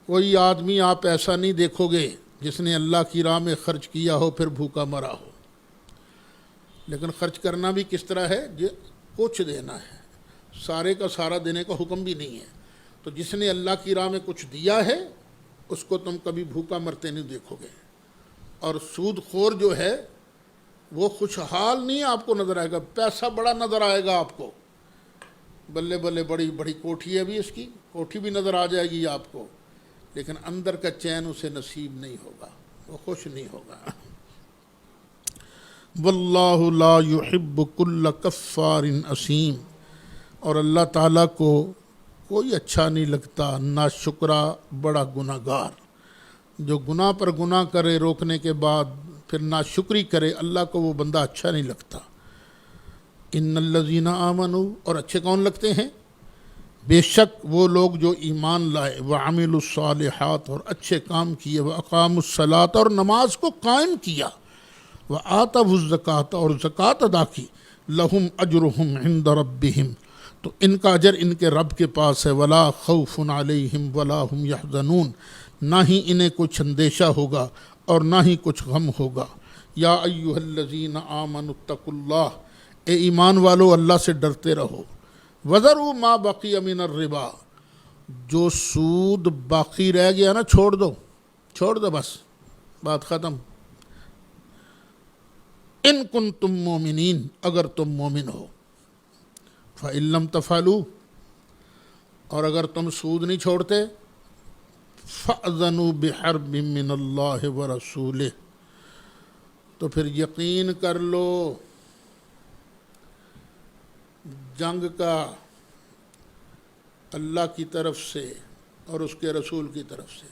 کوئی آدمی آپ ایسا نہیں دیکھو گے جس نے اللہ کی راہ میں خرچ کیا ہو پھر بھوکا مرا ہو. لیکن خرچ کرنا بھی کس طرح ہے؟ کچھ دینا ہے، سارے کا سارا دینے کا حکم بھی نہیں ہے. تو جس نے اللہ کی راہ میں کچھ دیا ہے اس کو تم کبھی بھوکا مرتے نہیں دیکھو گے. اور سود خور جو ہے وہ خوشحال نہیں آپ کو نظر آئے گا، پیسہ بڑا نظر آئے گا آپ کو، بلے بلے بڑی بڑی کوٹھی ہے بھی، اس کی کوٹھی بھی نظر آ جائے گی آپ کو، لیکن اندر کا چین اسے نصیب نہیں ہوگا، وہ خوش نہیں ہوگا. واللہ لا یحب کل کفار اسیم، اور اللہ تعالیٰ کو کوئی اچھا نہیں لگتا ناشکرا بڑا گناہ گار. جو گناہ پر گناہ کرے روکنے کے بعد پھر ناشکری کرے، اللہ کو وہ بندہ اچھا نہیں لگتا. ان الذین آمنوا، اور اچھے کون لگتے ہیں؟ بے شک وہ لوگ جو ایمان لائے، وعملوا الصالحات، اور اچھے کام کیے، واقاموا الصلاۃ، اور نماز کو قائم کیا، وآتوا الزکوٰۃ، اور زکوٰۃ ادا کی، لہم اجرہم عند ربہم، تو ان کا اجر ان کے رب کے پاس ہے. ولا خوف علیہم ولا ہم یحزنون، نہ ہی انہیں کچھ اندیشہ ہوگا اور نہ ہی کچھ غم ہوگا. یا ایہا الذین آمنوا اتقوا اللہ، اے ایمان والو اللہ سے ڈرتے رہو. وذروا ما بقی من الربا، جو سود باقی رہ گیا نا چھوڑ دو بس، بات ختم. ان کنتم مومنین، اگر تم مومن ہو. فَإِن لَمْ تَفْعَلُوا، اور اگر تم سود نہیں چھوڑتے، فَأْذَنُوا بِحَرْبٍ مِّنَ اللَّهِ وَرَسُولِهِ، تو پھر یقین کر لو جنگ کا اللہ کی طرف سے اور اس کے رسول کی طرف سے.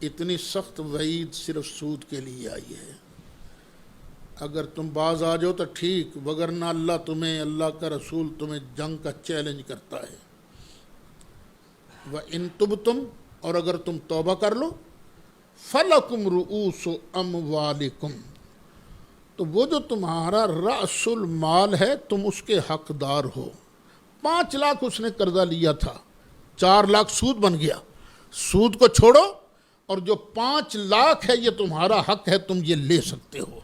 اتنی سخت وعید صرف سود کے لیے آئی ہے. اگر تم باز آ جاؤ تو ٹھیک، وگرنہ اللہ کا رسول تمہیں جنگ کا چیلنج کرتا ہے. وَإِن تُبْتُمْ، اور اگر تم توبہ کر لو، فَلَكُمْ رُؤُوسُ أَمْوَالِكُمْ، تو وہ جو تمہارا رأس المال ہے تم اس کے حقدار ہو. 5 لاکھ اس نے قرضہ لیا تھا، 4 لاکھ سود بن گیا. سود کو چھوڑو، اور جو 5 لاکھ ہے یہ تمہارا حق ہے، تم یہ لے سکتے ہو.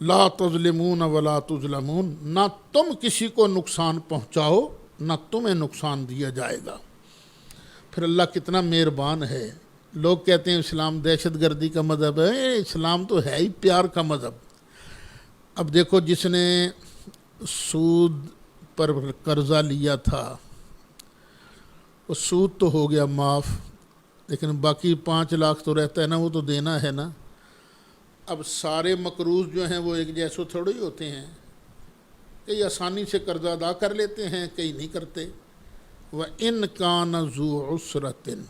لا تظلمون ولا تظلمون، نہ تم کسی کو نقصان پہنچاؤ نہ تمہیں نقصان دیا جائے گا. پھر اللہ کتنا مہربان ہے. لوگ کہتے ہیں اسلام دہشت گردی کا مذہب ہے، اسلام تو ہے ہی پیار کا مذہب. اب دیکھو، جس نے سود پر قرضہ لیا تھا وہ سود تو ہو گیا معاف، لیکن باقی 5 لاکھ تو رہتا ہے نا، وہ تو دینا ہے نا. اب سارے مقروض جو ہیں وہ ایک جیسے تھوڑے ہی ہوتے ہیں، کئی آسانی سے قرضہ ادا کر لیتے ہیں، کئی نہیں کرتے. وَإِن كَانَ ذُو عُسْرَةٍ،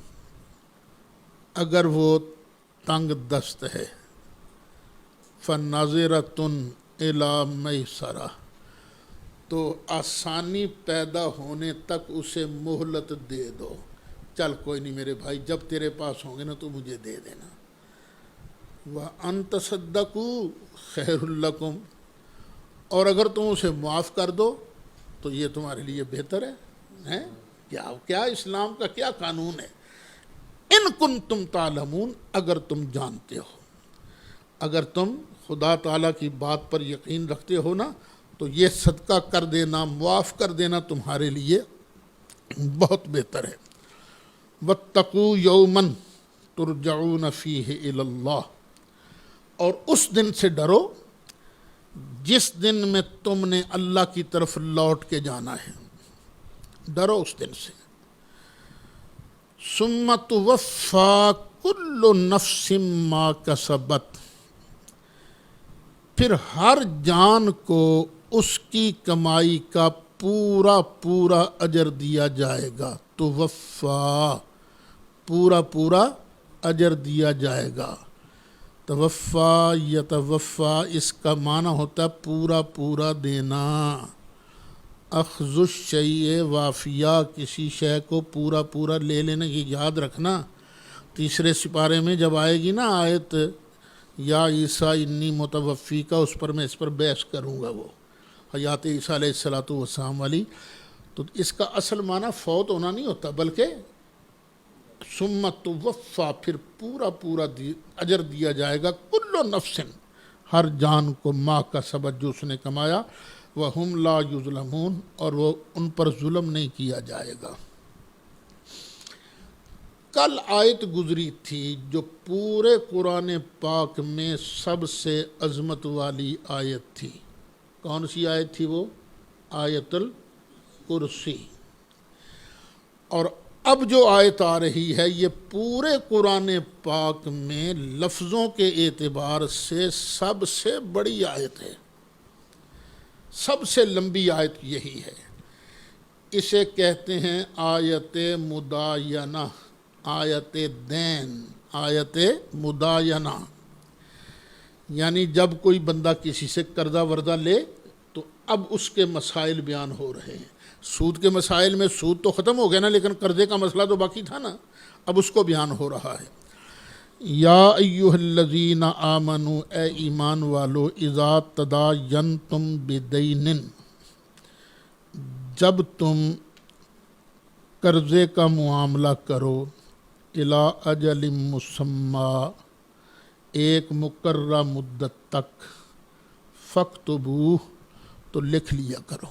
اگر وہ تنگ دست ہے، فناظرۃ الی میسرہ، تو آسانی پیدا ہونے تک اسے مہلت دے دو، چل کوئی نہیں میرے بھائی، جب تیرے پاس ہوں گے نا تو مجھے دے دینا۔ وَأَن تَصَدَّقُوا خَيْرٌ لَكُمْ، اور اگر تم اسے معاف کر دو تو یہ تمہارے لیے بہتر ہے۔ کیا اسلام کا کیا قانون ہے؟ ان کنتم تعلمون، اگر تم جانتے ہو، اگر تم خدا تعالیٰ کی بات پر یقین رکھتے ہو نا، تو یہ صدقہ کر دینا، معاف کر دینا تمہارے لیے بہت بہتر ہے۔ وَاتَّقُوا يَوْمًا تُرْجَعُونَ فِيهِ إِلَى اللَّهِ، اور اس دن سے ڈرو جس دن میں تم نے اللہ کی طرف لوٹ کے جانا ہے، ڈرو اس دن سے۔ ثُمَّ تُوَفَّى كُلُّ نَفْسٍ مَا كَسَبَتْ، پھر ہر جان کو اس کی کمائی کا پورا پورا اجر دیا جائے گا۔ توفا، پورا پورا اجر دیا جائے گا۔ توفا یتوفا، اس کا معنی ہوتا ہے پورا پورا دینا۔ اخذ الشیء وافیہ، کسی شے کو پورا پورا لے لینے کی، یاد رکھنا تیسرے سپارے میں جب آئے گی نا آیت یا عیسیٰ انی متوفی کا، اس پر میں اس پر بحث کروں گا، وہ حیات عیسیٰ علیہ السلام والی، تو اس کا اصل معنی فوت ہونا نہیں ہوتا، بلکہ ثم توفا، پھر پورا پورا اجر دیا جائے گا، کل نفس، ہر جان کو، ما کا سبب جو اس نے کمایا، وہم لا یظلمون، اور وہ ان پر ظلم نہیں کیا جائے گا۔ کل آیت گزری تھی جو پورے قرآن پاک میں سب سے عظمت والی آیت تھی۔ کون سی آیت تھی وہ؟ آیت الکرسی۔ اور اب جو آیت آ رہی ہے یہ پورے قرآن پاک میں لفظوں کے اعتبار سے سب سے بڑی آیت ہے، سب سے لمبی آیت یہی ہے۔ اسے کہتے ہیں آیت مداینہ، آیت دین، آیت مداینہ، یعنی جب کوئی بندہ کسی سے قرضہ ورضہ لے تو اب اس کے مسائل بیان ہو رہے ہیں۔ سود کے مسائل میں سود تو ختم ہو گیا نا، لیکن قرضے کا مسئلہ تو باقی تھا نا، اب اس کو بیان ہو رہا ہے۔ یا ایہا الذین آمنوا، اے ایمان والو، اذا تداینتم بدین، جب تم قرضے کا معاملہ کرو، الی اجل مسمی، ایک مقررہ مدت تک، فاکتبوہ، تو لکھ لیا کرو۔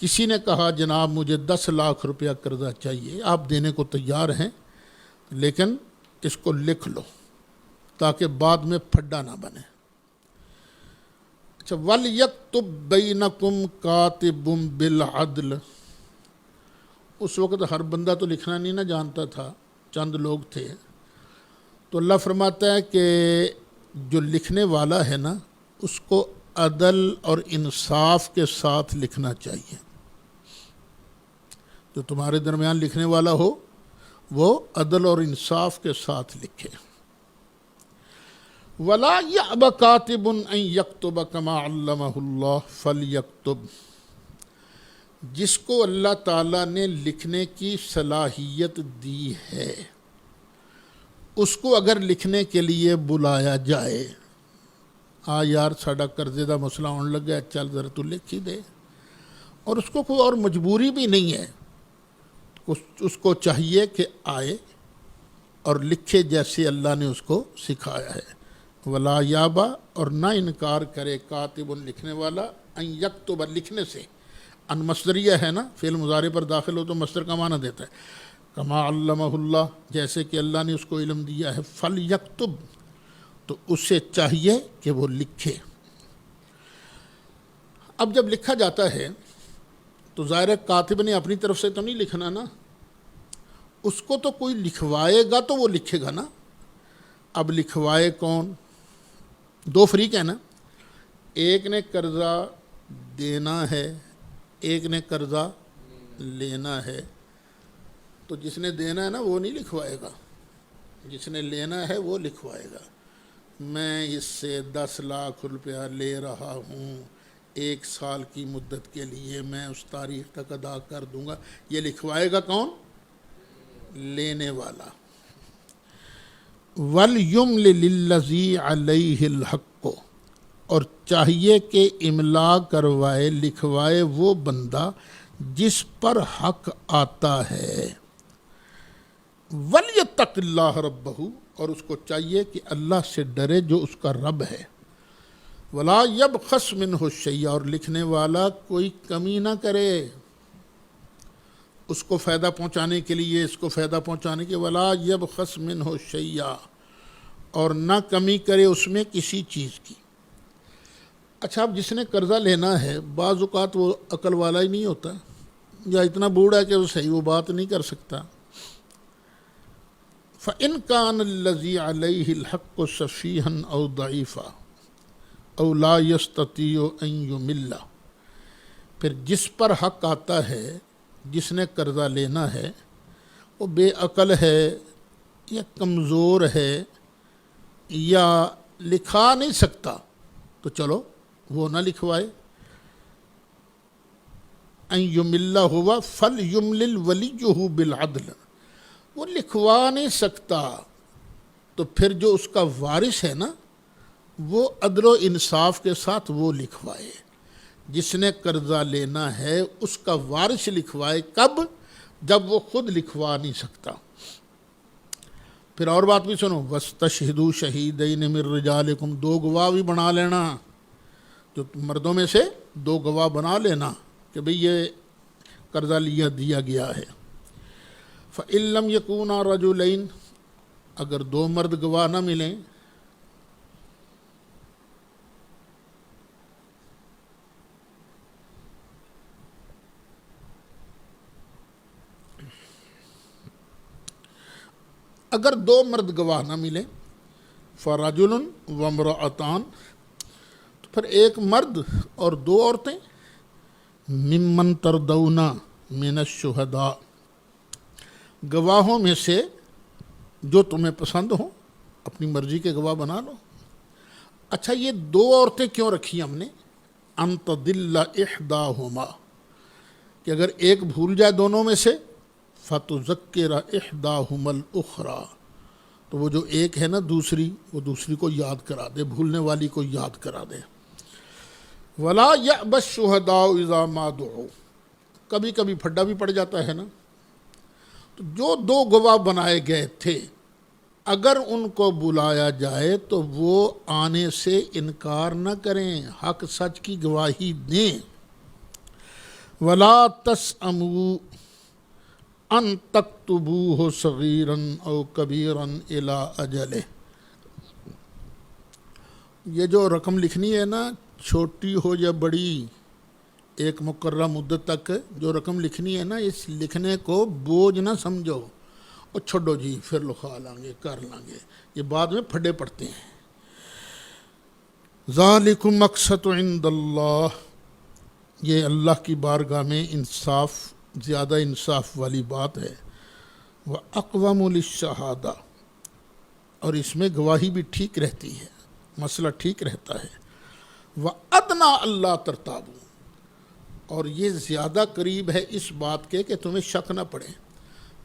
کسی نے کہا جناب مجھے 10 لاکھ روپیہ قرضہ چاہیے، آپ دینے کو تیار ہیں لیکن اس کو لکھ لو تاکہ بعد میں پھڈا نہ بنے۔ اچھا، وَلْيَكْتُبْ بَيْنَكُمْ كَاتِبٌ بِالْعَدْلِ، اس وقت ہر بندہ تو لکھنا نہیں نہ جانتا تھا، چند لوگ تھے، تو اللہ فرماتا ہے کہ جو لکھنے والا ہے نا اس کو عدل اور انصاف کے ساتھ لکھنا چاہیے۔ جو تمہارے درمیان لکھنے والا ہو وہ عدل اور انصاف کے ساتھ لکھے۔ وَلَا يَأْبَ كَاتِبٌ أَن يَكْتُبَ كَمَا عَلَّمَهُ اللَّهُ فَلْيَكْتُبْ، جس کو اللہ تعالیٰ نے لکھنے کی صلاحیت دی ہے اس کو اگر لکھنے کے لیے بلایا جائے، یار ساڈا قرضے دا مسئلہ ہونے لگا، چل ذرا تو لکھ ہی دے، اور اس کو کوئی اور مجبوری بھی نہیں ہے، اس کو چاہیے کہ آئے اور لکھے جیسے اللہ نے اس کو سکھایا ہے۔ ولا یابا، اور نہ انکار کرے، کاتب لکھنے والا، ان یکتب لکھنے سے، ان مصدریہ ہے نا، فعل مضارع پر داخل ہو تو مصدر کا معنی دیتا ہے، کما علمہ اللہ، جیسے کہ اللہ نے اس کو علم دیا ہے، فلیکتب، تو اسے چاہیے کہ وہ لکھے۔ اب جب لکھا جاتا ہے تو ظاہر کاتب نے اپنی طرف سے تو نہیں لکھنا نا، اس کو تو کوئی لکھوائے گا تو وہ لکھے گا نا۔ اب لکھوائے کون؟ دو فریق ہیں نا، ایک نے قرضہ دینا ہے، ایک نے قرضہ لینا ہے، تو جس نے دینا ہے نا وہ نہیں لکھوائے گا، جس نے لینا ہے وہ لکھوائے گا۔ میں اس سے 10 لاکھ روپیہ لے رہا ہوں 1 سال کی مدت کے لیے، میں اس تاریخ تک ادا کر دوں گا۔ یہ لکھوائے گا کون؟ لینے والا۔ وَلْيُمْلِلِ الَّذِي عَلَيْهِ الْحَقُّ، اور چاہیے کہ املا کروائے، لکھوائے وہ بندہ جس پر حق آتا ہے۔ وَلْيَتَّقِ اللَّهَ رَبَّهُ، اور اس کو چاہیے کہ اللہ سے ڈرے جو اس کا رب ہے۔ وَلَا يَبْخَسْ مِنْهُ شَيْئًا، اور لکھنے والا کوئی کمی نہ کرے اس کو فائدہ پہنچانے کے لیے، اس کو فائدہ پہنچانے کے۔ وَلَا يَبْخَسْ مِنْهُ شَيْئًا، اور نہ کمی کرے اس میں کسی چیز کی۔ اچھا، اب جس نے قرضہ لینا ہے بعض اوقات وہ عقل والا ہی نہیں ہوتا، یا اتنا بوڑھا ہے کہ وہ صحیح وہ بات نہیں کر سکتا۔ فَإِنْ كَانَ الَّذِي عَلَيْهِ الْحَقُّ سَفِيهًا أَوْ ضَعِيفًا أَوْ لَا يَسْتَطِيعُ أَنْ يُمِلَّ، پھر جس پر حق آتا ہے، جس نے قرضہ لینا ہے، وہ بے عقل ہے یا کمزور ہے یا لکھا نہیں سکتا، تو چلو وہ نہ لکھوائے۔ ان یمل ہوا فلیملل ولیہ بالعدل، وہ لکھوا نہیں سکتا تو پھر جو اس کا وارث ہے نا، وہ عدل و انصاف کے ساتھ وہ لکھوائے۔ جس نے قرضہ لینا ہے اس کا وارث لکھوائے۔ کب؟ جب وہ خود لکھوا نہیں سکتا۔ پھر اور بات بھی سنو، وَاسْتَشْهِدُوا شَهِيدَيْنِ مِن رِجَالِكُمْ، 2 گواہ بھی بنا لینا، جو مردوں میں سے 2 گواہ بنا لینا کہ بھئی یہ قرضہ دیا گیا ہے۔ فَإِن لَّمْ يَكُونَا رَجُلَيْنِ، اگر 2 مرد گواہ نہ ملیں، اگر 2 مرد گواہ نہ ملیں، فَرَجُلٌ وَامْرَأَتَانِ، تو پھر 1 مرد اور 2 عورتیں، ممن تردون من الشہداء، گواہوں میں سے جو تمہیں پسند ہوں، اپنی مرضی کے گواہ بنا لو۔ اچھا، یہ 2 عورتیں کیوں رکھی ہم نے؟ ان تضل احداہما، کہ اگر ایک بھول جائے دونوں میں سے، فتذکر احداہما الاخری، تو وہ جو ایک ہے نا دوسری، وہ دوسری کو یاد کرا دے، بھولنے والی کو یاد کرا دے۔ ولا یأبی الشہداء اذا ما دعوا، کبھی کبھی پھڈا بھی پڑ جاتا ہے نا، تو جو 2 گواہ بنائے گئے تھے اگر ان کو بلایا جائے تو وہ آنے سے انکار نہ کریں، حق سچ کی گواہی دیں۔ ولا تسأموا ان تکتبوہ صغیرا او کبیرا الی اجلہ، یہ جو رقم لکھنی ہے نا، چھوٹی ہو یا بڑی، ایک مقررہ مدت تک جو رقم لکھنی ہے نا، اس لکھنے کو بوجھ نہ سمجھو اور چھوڑو جی پھر لکھا لیں گے، کر لیں گے، یہ بعد میں پھڈے پڑتے ہیں۔ ذالکم مقسط عند اللہ، یہ اللہ کی بارگاہ میں انصاف، زیادہ انصاف والی بات ہے۔ وَأَقْوَمُ لِلشَّهَادَةِ، اور اس میں گواہی بھی ٹھیک رہتی ہے، مسئلہ ٹھیک رہتا ہے۔ وَأَدْنَىٰ أَلَّا تَرْتَابُوا، اور یہ زیادہ قریب ہے اس بات کے کہ تمہیں شک نہ پڑے۔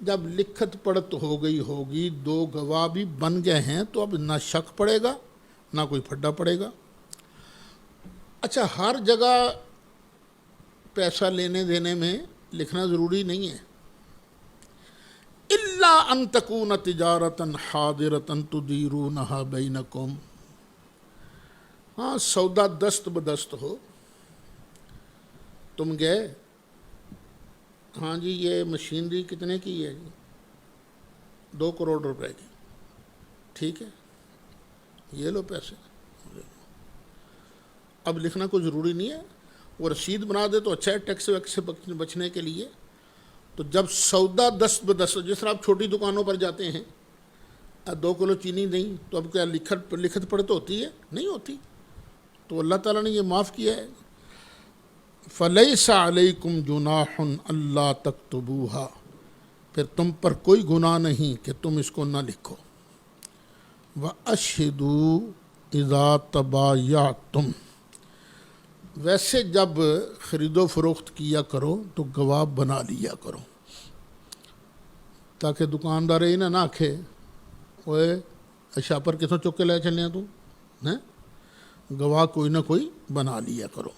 جب لکھت پڑھت ہو گئی ہوگی، 2 گواہ بھی بن گئے ہیں، تو اب نہ شک پڑے گا نہ کوئی پھڈا پڑے گا۔ اچھا، ہر جگہ پیسہ لینے دینے میں لکھنا ضروری نہیں ہے۔ الا ان تکون تجارتا حاضرتا تدیرونہا بینکم، ہاں سودا دست بدست ہو، تم گئے، ہاں جی یہ مشینری کتنے کی ہے جی؟ 2 کروڑ روپے کی، ٹھیک ہے یہ لو پیسے۔ اب لکھنا کوئی ضروری نہیں ہے، وہ رسید بنا دے تو اچھا ہے، ٹیکس ویکس سے بچنے کے لیے۔ تو جب سودا دست بدست، جس طرح آپ چھوٹی دکانوں پر جاتے ہیں، 2 کلو چینی دیں، تو اب کیا لکھت پڑھت ہوتی ہے؟ نہیں ہوتی، تو اللہ تعالیٰ نے یہ معاف کیا ہے۔ فَلَيْسَ عَلَيْكُمْ جُنَاحٌ أَلَّا تَكْتُبُوهَا، پھر تم پر کوئی گناہ نہیں کہ تم اس کو نہ لکھو۔ وَأَشْهِدُوا، اذا تبایعتم، ویسے جب خرید و فروخت کیا کرو تو گواہ بنا لیا کرو، تاکہ دکاندار یہ نہ آکھے اوے شاپر کتوں چک کے لے چلے تو گواہ کوئی نہ کوئی بنا لیا کرو۔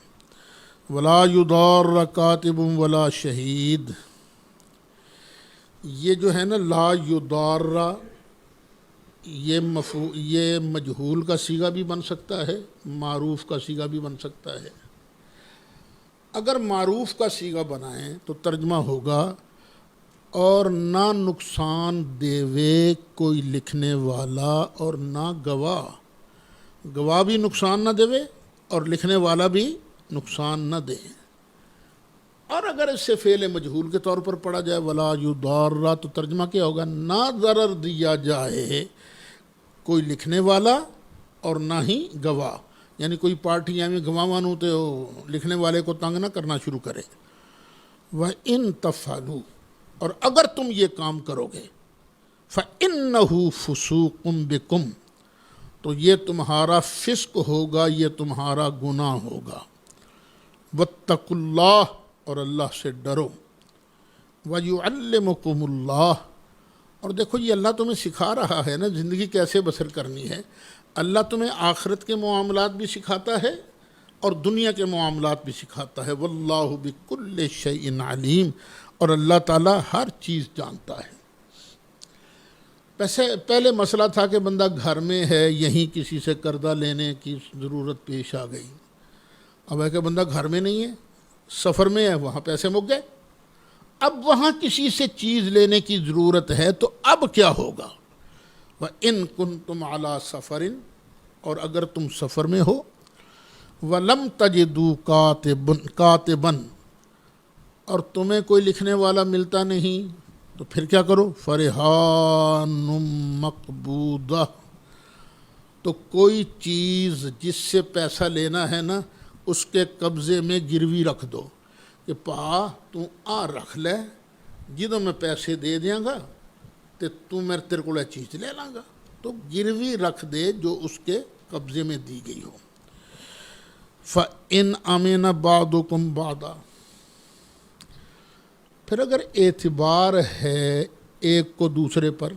ولا یضار کاتب ولا شہید، یہ جو ہے نا لا یضار، یہ مجہول کا صیغہ بھی بن سکتا ہے، معروف کا صیغہ بھی بن سکتا ہے۔ اگر معروف کا صیغہ بنائیں تو ترجمہ ہوگا اور نہ نقصان دیوے کوئی لکھنے والا اور نہ گواہ، گواہ بھی نقصان نہ دیوے اور لکھنے والا بھی نقصان نہ دے۔ اور اگر اس سے فعل مجہول کے طور پر پڑھا جائے ولا یضار، تو ترجمہ کیا ہوگا نہ ضرر دیا جائے کوئی لکھنے والا اور نہ ہی گواہ، یعنی کوئی پارٹی میں گواہ مانو تو لکھنے والے کو تنگ نہ کرنا شروع کرے۔ وَإِن تَفْعَلُوا، اور اگر تم یہ کام کرو گے فَإِنَّهُ فُسُوقٌ بِكُمْ، تو یہ تمہارا فسق ہوگا، یہ تمہارا گناہ ہوگا۔ وَاتَّقُوا اللَّهَ، اور اللہ سے ڈرو۔ وَيُعَلِّمُكُمُ اللَّهُ، اور دیکھو یہ اللہ تمہیں سکھا رہا ہے نا زندگی کیسے بسر کرنی ہے۔ اللہ تمہیں آخرت کے معاملات بھی سکھاتا ہے اور دنیا کے معاملات بھی سکھاتا ہے۔ وَاللَّهُ بِكُلِّ شَيْءٍ عَلِيمٌ، اور اللہ تعالیٰ ہر چیز جانتا ہے۔ پہلے مسئلہ تھا کہ بندہ گھر میں ہے، یہیں کسی سے قرضہ لینے کی ضرورت پیش آ گئی۔ اب ہے کہ بندہ گھر میں نہیں ہے، سفر میں ہے، وہاں پیسے مک گئے، اب وہاں کسی سے چیز لینے کی ضرورت ہے، تو اب کیا ہوگا؟ وَإِن كُنتُمْ عَلَىٰ سَفَرٍ، اور اگر تم سفر میں ہو، وَلَمْ تَجِدُوا كَاتِبًا، اور تمہیں کوئی لکھنے والا ملتا نہیں، تو پھر کیا کرو؟ فَرِحَانٌ مَقْبُوضَةٌ، تو کوئی چیز جس سے پیسہ لینا ہے نا اس کے قبضے میں گروی رکھ دو کہ پا تو آ رکھ لے، جدوں میں پیسے دے دیاں گا تو تیرے کو چیز لے لاں گا، تو گروی رکھ دے جو اس کے قبضے میں دی گئی ہو۔ فَإِنْ أَمِنَ بَعْضُكُمْ بَعْضًا، پھر اگر اعتبار ہے ایک کو دوسرے پر،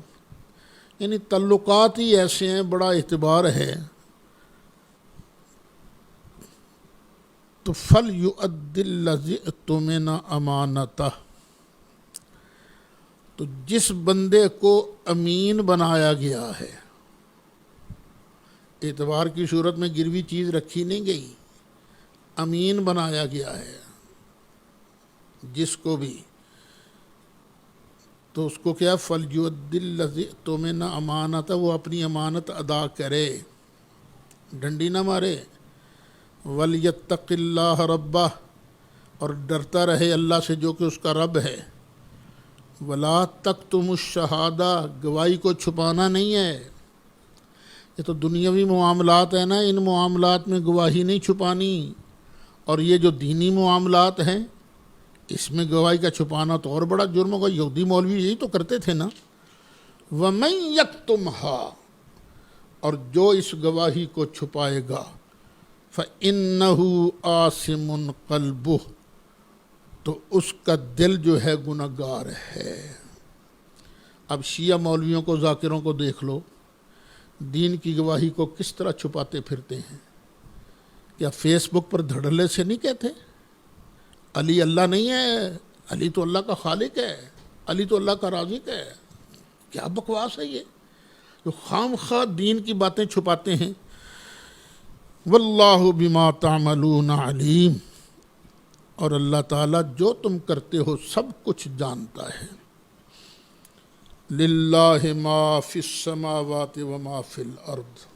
یعنی تعلقات ہی ایسے ہیں، بڑا اعتبار ہے، تو فَلْيُؤَدِّ الَّذِي اؤْتُمِنَ أَمَانَتَهُ، تو جس بندے کو امین بنایا گیا ہے، اعتبار کی صورت میں گروی چیز رکھی نہیں گئی، امین بنایا گیا ہے جس کو بھی، تو اس کو کیا؟ فَلْيُؤَدِّ الَّذِي اؤْتُمِنَ أَمَانَتَهُ، وہ اپنی امانت ادا کرے، ڈنڈی نہ مارے۔ وَلْيَتَّقِ اللَّهَ رَبَّهُ، اور ڈرتا رہے اللہ سے جو کہ اس کا رب ہے۔ وَلَا تَكْتُمُوا الشَّهَادَةَ، گواہی کو چھپانا نہیں ہے۔ یہ تو دنیاوی معاملات ہیں نا، ان معاملات میں گواہی نہیں چھپانی، اور یہ جو دینی معاملات ہیں اس میں گواہی کا چھپانا تو اور بڑا جرم ہوگا۔ یہودی مولوی یہی تو کرتے تھے نا۔ وَمَن يَكْتُمْهَا، اور جو اس گواہی کو چھپائے گا، فَإِنَّهُ آثِمٌ قَلْبُهُ، تو اس کا دل جو ہے گنہگار ہے۔ اب شیعہ مولویوں کو، ذاکروں کو دیکھ لو، دین کی گواہی کو کس طرح چھپاتے پھرتے ہیں۔ کیا فیس بک پر دھڑلے سے نہیں کہتے علی اللہ نہیں ہے، علی تو اللہ کا خالق ہے، علی تو اللہ کا رازق ہے؟ کیا بکواس ہے یہ، جو خام خواہ دین کی باتیں چھپاتے ہیں۔ واللہ بما تعملون علیم، اور اللہ تعالیٰ جو تم کرتے ہو سب کچھ جانتا ہے۔ للہ ما فی السماوات وما فی الارض،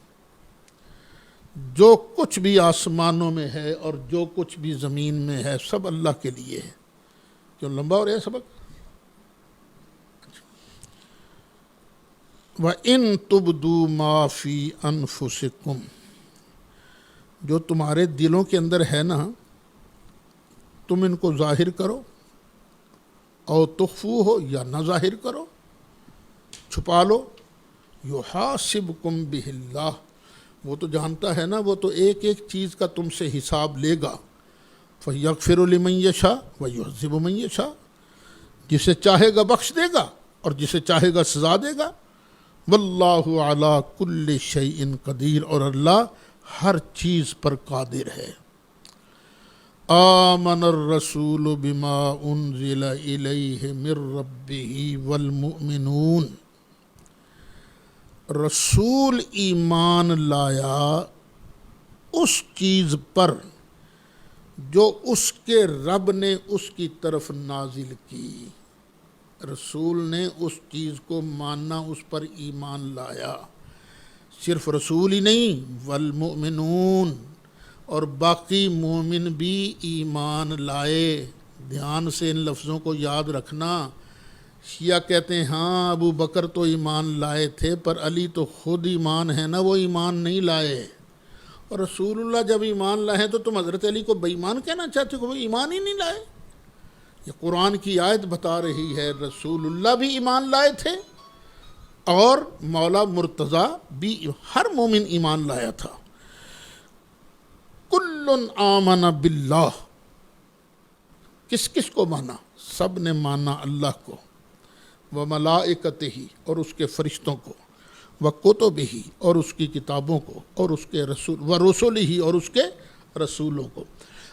جو کچھ بھی آسمانوں میں ہے اور جو کچھ بھی زمین میں ہے سب اللہ کے لیے ہے۔ کیوں لمبا ہو رہا ہے سبق؟ وَإِن تُبْدُوا مَا فِي أَنفُسِكُمْ، جو تمہارے دلوں کے اندر ہے نا، تم ان کو ظاہر کرو، او تخفو ہو یا نہ ظاہر کرو، چھپا لو، یحاسبکم بہ اللہ، وہ تو جانتا ہے نا، وہ تو ایک ایک چیز کا تم سے حساب لے گا. فَيَغْفِرُ لِمَن يَشَاءُ وَيُعَذِّبُ مَن يَشَاءُ، جسے چاہے گا بخش دے گا اور جسے چاہے گا سزا دے گا. واللہ علی کل شیء قدیر، اور اللہ ہر چیز پر قادر ہے. آمن الرسول بما انزل الیہ من ربہ والمؤمنون، رسول ایمان لایا اس چیز پر جو اس کے رب نے اس کی طرف نازل کی. رسول نے اس چیز کو ماننا، اس پر ایمان لایا. صرف رسول ہی نہیں، والمؤمنون، اور باقی مومن بھی ایمان لائے. دھیان سے ان لفظوں کو یاد رکھنا. شیعہ کہتے ہیں ہاں ابو بکر تو ایمان لائے تھے، پر علی تو خود ایمان ہے نا، وہ ایمان نہیں لائے. اور رسول اللہ جب ایمان لائے تو تم حضرت علی کو بے ایمان کہنا چاہتے ہو کہ وہ ایمان ہی نہیں لائے؟ یہ قرآن کی آیت بتا رہی ہے رسول اللہ بھی ایمان لائے تھے اور مولا مرتضیٰ بھی، ہر مومن ایمان لایا تھا. کل آمن باللہ، کس کس کو مانا؟ سب نے مانا اللہ کو، وملائکتہ، اور اس کے فرشتوں کو، وکتبہ، اور اس کی کتابوں کو، اور اس کے رسول، ورسلہ، اور اس کے رسولوں کو.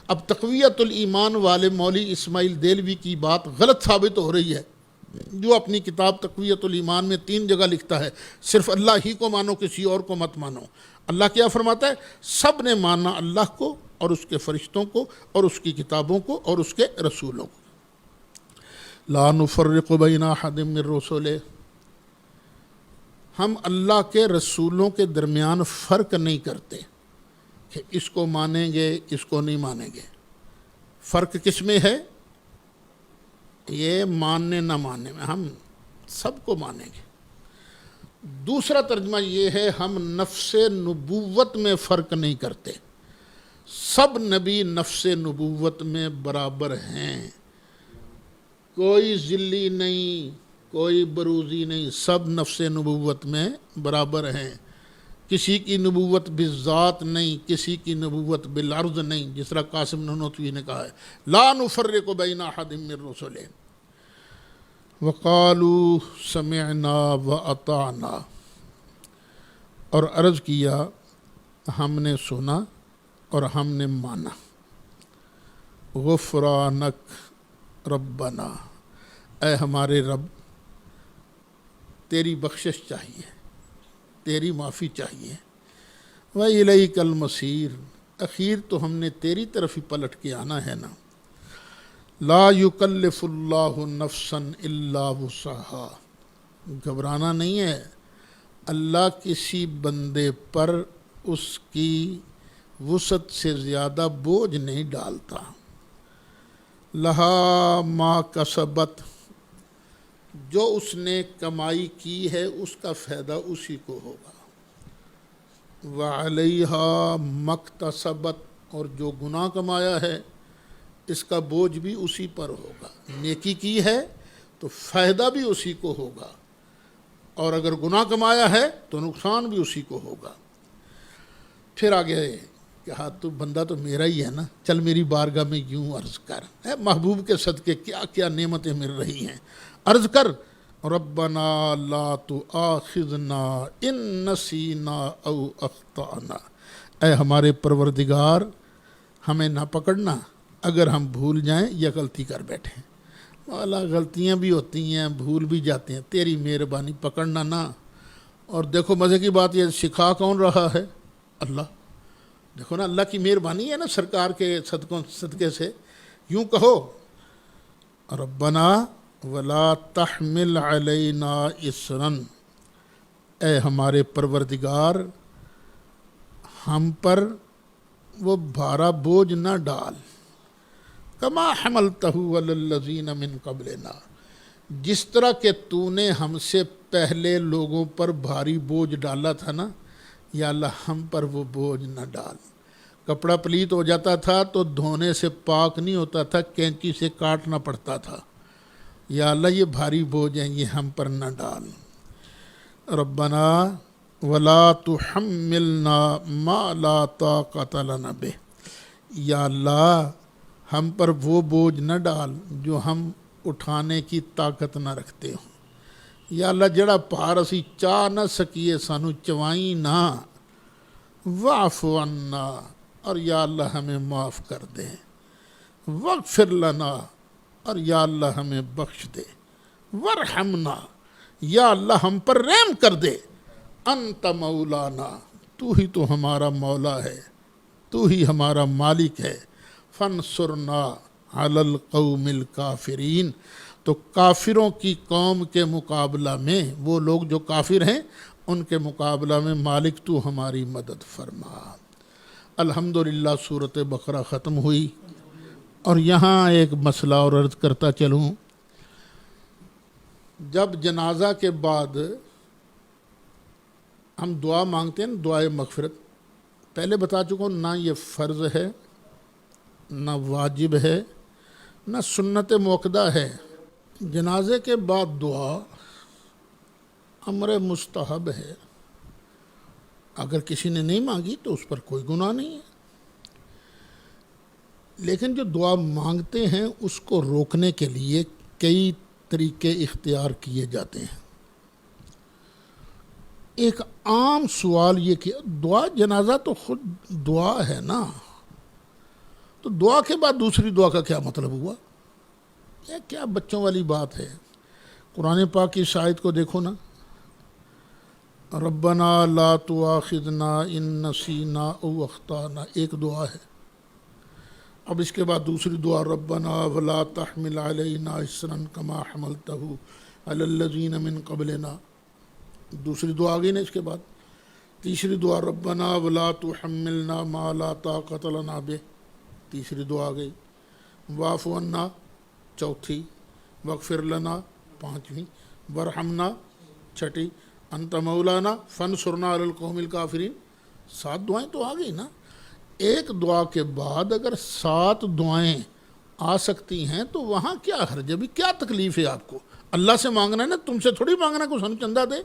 اب تقویت الایمان والے مولوی اسماعیل دہلوی کی بات غلط ثابت ہو رہی ہے، جو اپنی کتاب تقویت الایمان میں 3 جگہ لکھتا ہے صرف اللہ ہی کو مانو، کسی اور کو مت مانو. اللہ کیا فرماتا ہے؟ سب نے مانا اللہ کو اور اس کے فرشتوں کو اور اس کی کتابوں کو اور اس کے رسولوں کو. لا نفرق بین احد من رسلہ، ہم اللہ کے رسولوں کے درمیان فرق نہیں کرتے کہ اس کو مانیں گے اس کو نہیں مانیں گے. فرق کس میں ہے؟ یہ ماننے نہ ماننے میں. ہم سب کو مانیں گے. دوسرا ترجمہ یہ ہے ہم نفس نبوت میں فرق نہیں کرتے. سب نبی نفس نبوت میں برابر ہیں، کوئی ذلی نہیں، کوئی بروزی نہیں، سب نفس نبوت میں برابر ہیں. کسی کی نبوت بالذات نہیں، کسی کی نبوت بالعرض نہیں، جس طرح قاسم نانوتوی نے کہا ہے لا نفرق بین احد من رسلہ. وقالوا سمعنا واطعنا، اور عرض کیا ہم نے سنا اور ہم نے مانا. غفرانک ربنا، اے ہمارے رب تیری بخشش چاہیے، تیری معافی چاہیے. وَإِلَيْكَ الْمَصِيرُ، اخیر تو ہم نے تیری طرف ہی پلٹ کے آنا ہے نا. لا یکلف اللہ نفسا الا وسعها، گھبرانا نہیں ہے، اللہ کسی بندے پر اس کی وسعت سے زیادہ بوجھ نہیں ڈالتا. لہا ما کسبت، جو اس نے کمائی کی ہے اس کا فائدہ اسی کو ہوگا. وعلیہا مکتسبت، اور جو گناہ کمایا ہے اس کا بوجھ بھی اسی پر ہوگا. نیکی کی ہے تو فائدہ بھی اسی کو ہوگا، اور اگر گناہ کمایا ہے تو نقصان بھی اسی کو ہوگا. پھر آگے کہ ہاں تو بندہ تو میرا ہی ہے نا، چل میری بارگاہ میں یوں عرض کر. محبوب کے صدقے کیا کیا نعمتیں مل رہی ہیں. عرض کر ربنا لا تؤاخذنا ان نسینا او اخطأنا، اے ہمارے پروردگار ہمیں نہ پکڑنا اگر ہم بھول جائیں یا غلطی کر بیٹھیں. والا غلطیاں بھی ہوتی ہیں، بھول بھی جاتے ہیں، تیری مہربانی پکڑنا نہ. اور دیکھو مزے کی بات یہ سکھا کون رہا ہے؟ اللہ. دیکھو نا اللہ کی مہربانی ہے نا سرکار کے صدقے سے. یوں کہو ربنا ولا تحمل علینا اسرا، اے ہمارے پروردگار ہم پر وہ بھارا بوجھ نہ ڈال. کما حملتہ علی الذین من قبلنا، جس طرح کہ تو نے ہم سے پہلے لوگوں پر بھاری بوجھ ڈالا تھا نا، یا اللہ ہم پر وہ بوجھ نہ ڈال. کپڑا پلیت ہو جاتا تھا تو دھونے سے پاک نہیں ہوتا تھا، کینچی سے کاٹنا پڑتا تھا. یا اللہ یہ بھاری بوجھ ہیں، یہ ہم پر نہ ڈال. ربنا ولا تحملنا ما لا طاقت لنا به، یا اللہ ہم پر وہ بوجھ نہ ڈال جو ہم اٹھانے کی طاقت نہ رکھتے ہوں۔ یا اللہ جڑا پار اسی چاہ نہ سکیے سانو چوائیں نہ، واعف عنا، اور یا اللہ ہمیں معاف کر دے، واغفر لنا، اور یا اللہ ہمیں بخش دے، ورحمنا، یا اللہ ہم پر رحم کر دے، انت مولانا، تو ہی تو ہمارا مولا ہے، تو ہی ہمارا مالک ہے، فانصرنا علی القوم الکافرین، تو کافروں کی قوم کے مقابلہ میں، وہ لوگ جو کافر ہیں ان کے مقابلہ میں مالک تو ہماری مدد فرما۔ الحمدللہ سورۃ بقرہ ختم ہوئی، اور یہاں ایک مسئلہ اور عرض کرتا چلوں، جب جنازہ کے بعد ہم دعا مانگتے ہیں، دعائے مغفرت، پہلے بتا چکا ہوں نہ یہ فرض ہے، نہ واجب ہے، نہ سنت موقدہ ہے۔ جنازے کے بعد دعا امر مستحب ہے، اگر کسی نے نہیں مانگی تو اس پر کوئی گناہ نہیں ہے، لیکن جو دعا مانگتے ہیں اس کو روکنے کے لیے کئی طریقے اختیار کیے جاتے ہیں۔ ایک عام سوال یہ کہ دعا، جنازہ تو خود دعا ہے نا، تو دعا کے بعد دوسری دعا کا کیا مطلب ہوا؟ یہ کیا بچوں والی بات ہے؟ قرآن پاک کی اس آیت کو دیکھو نا، ربنا لا تؤاخذنا ان نسینا او اخطانا، ایک دعا ہے۔ اب اس کے بعد دوسری دعا، ربنا ولا تحمل علینا اصرا کما حملتہ علی الذین من قبلنا، دوسری دعا آ گئی نا اس کے بعد۔ تیسری دعا، ربنا ولا تحملنا ما لا طاقت لنا بہ، تیسری دعا آ گئی۔ واعف عنا، چوتھی۔ واغفر لنا، پانچویں۔ ورحمنا، چھٹی۔ انت مولانا فانصرنا علی القوم الکافرین، 7 دعائیں تو آ گئی نا۔ ایک دعا کے بعد اگر 7 دعائیں آ سکتی ہیں تو وہاں کیا حرج ہے؟ بھی کیا تکلیف ہے آپ کو؟ اللہ سے مانگنا ہے نا، تم سے تھوڑی مانگنا کو سن چندہ دے،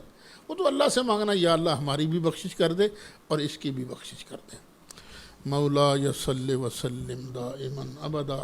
وہ تو اللہ سے مانگنا، یا اللہ ہماری بھی بخشش کر دے اور اس کی بھی بخشش کر دے۔ مولا صلی وسلم دائما ابدا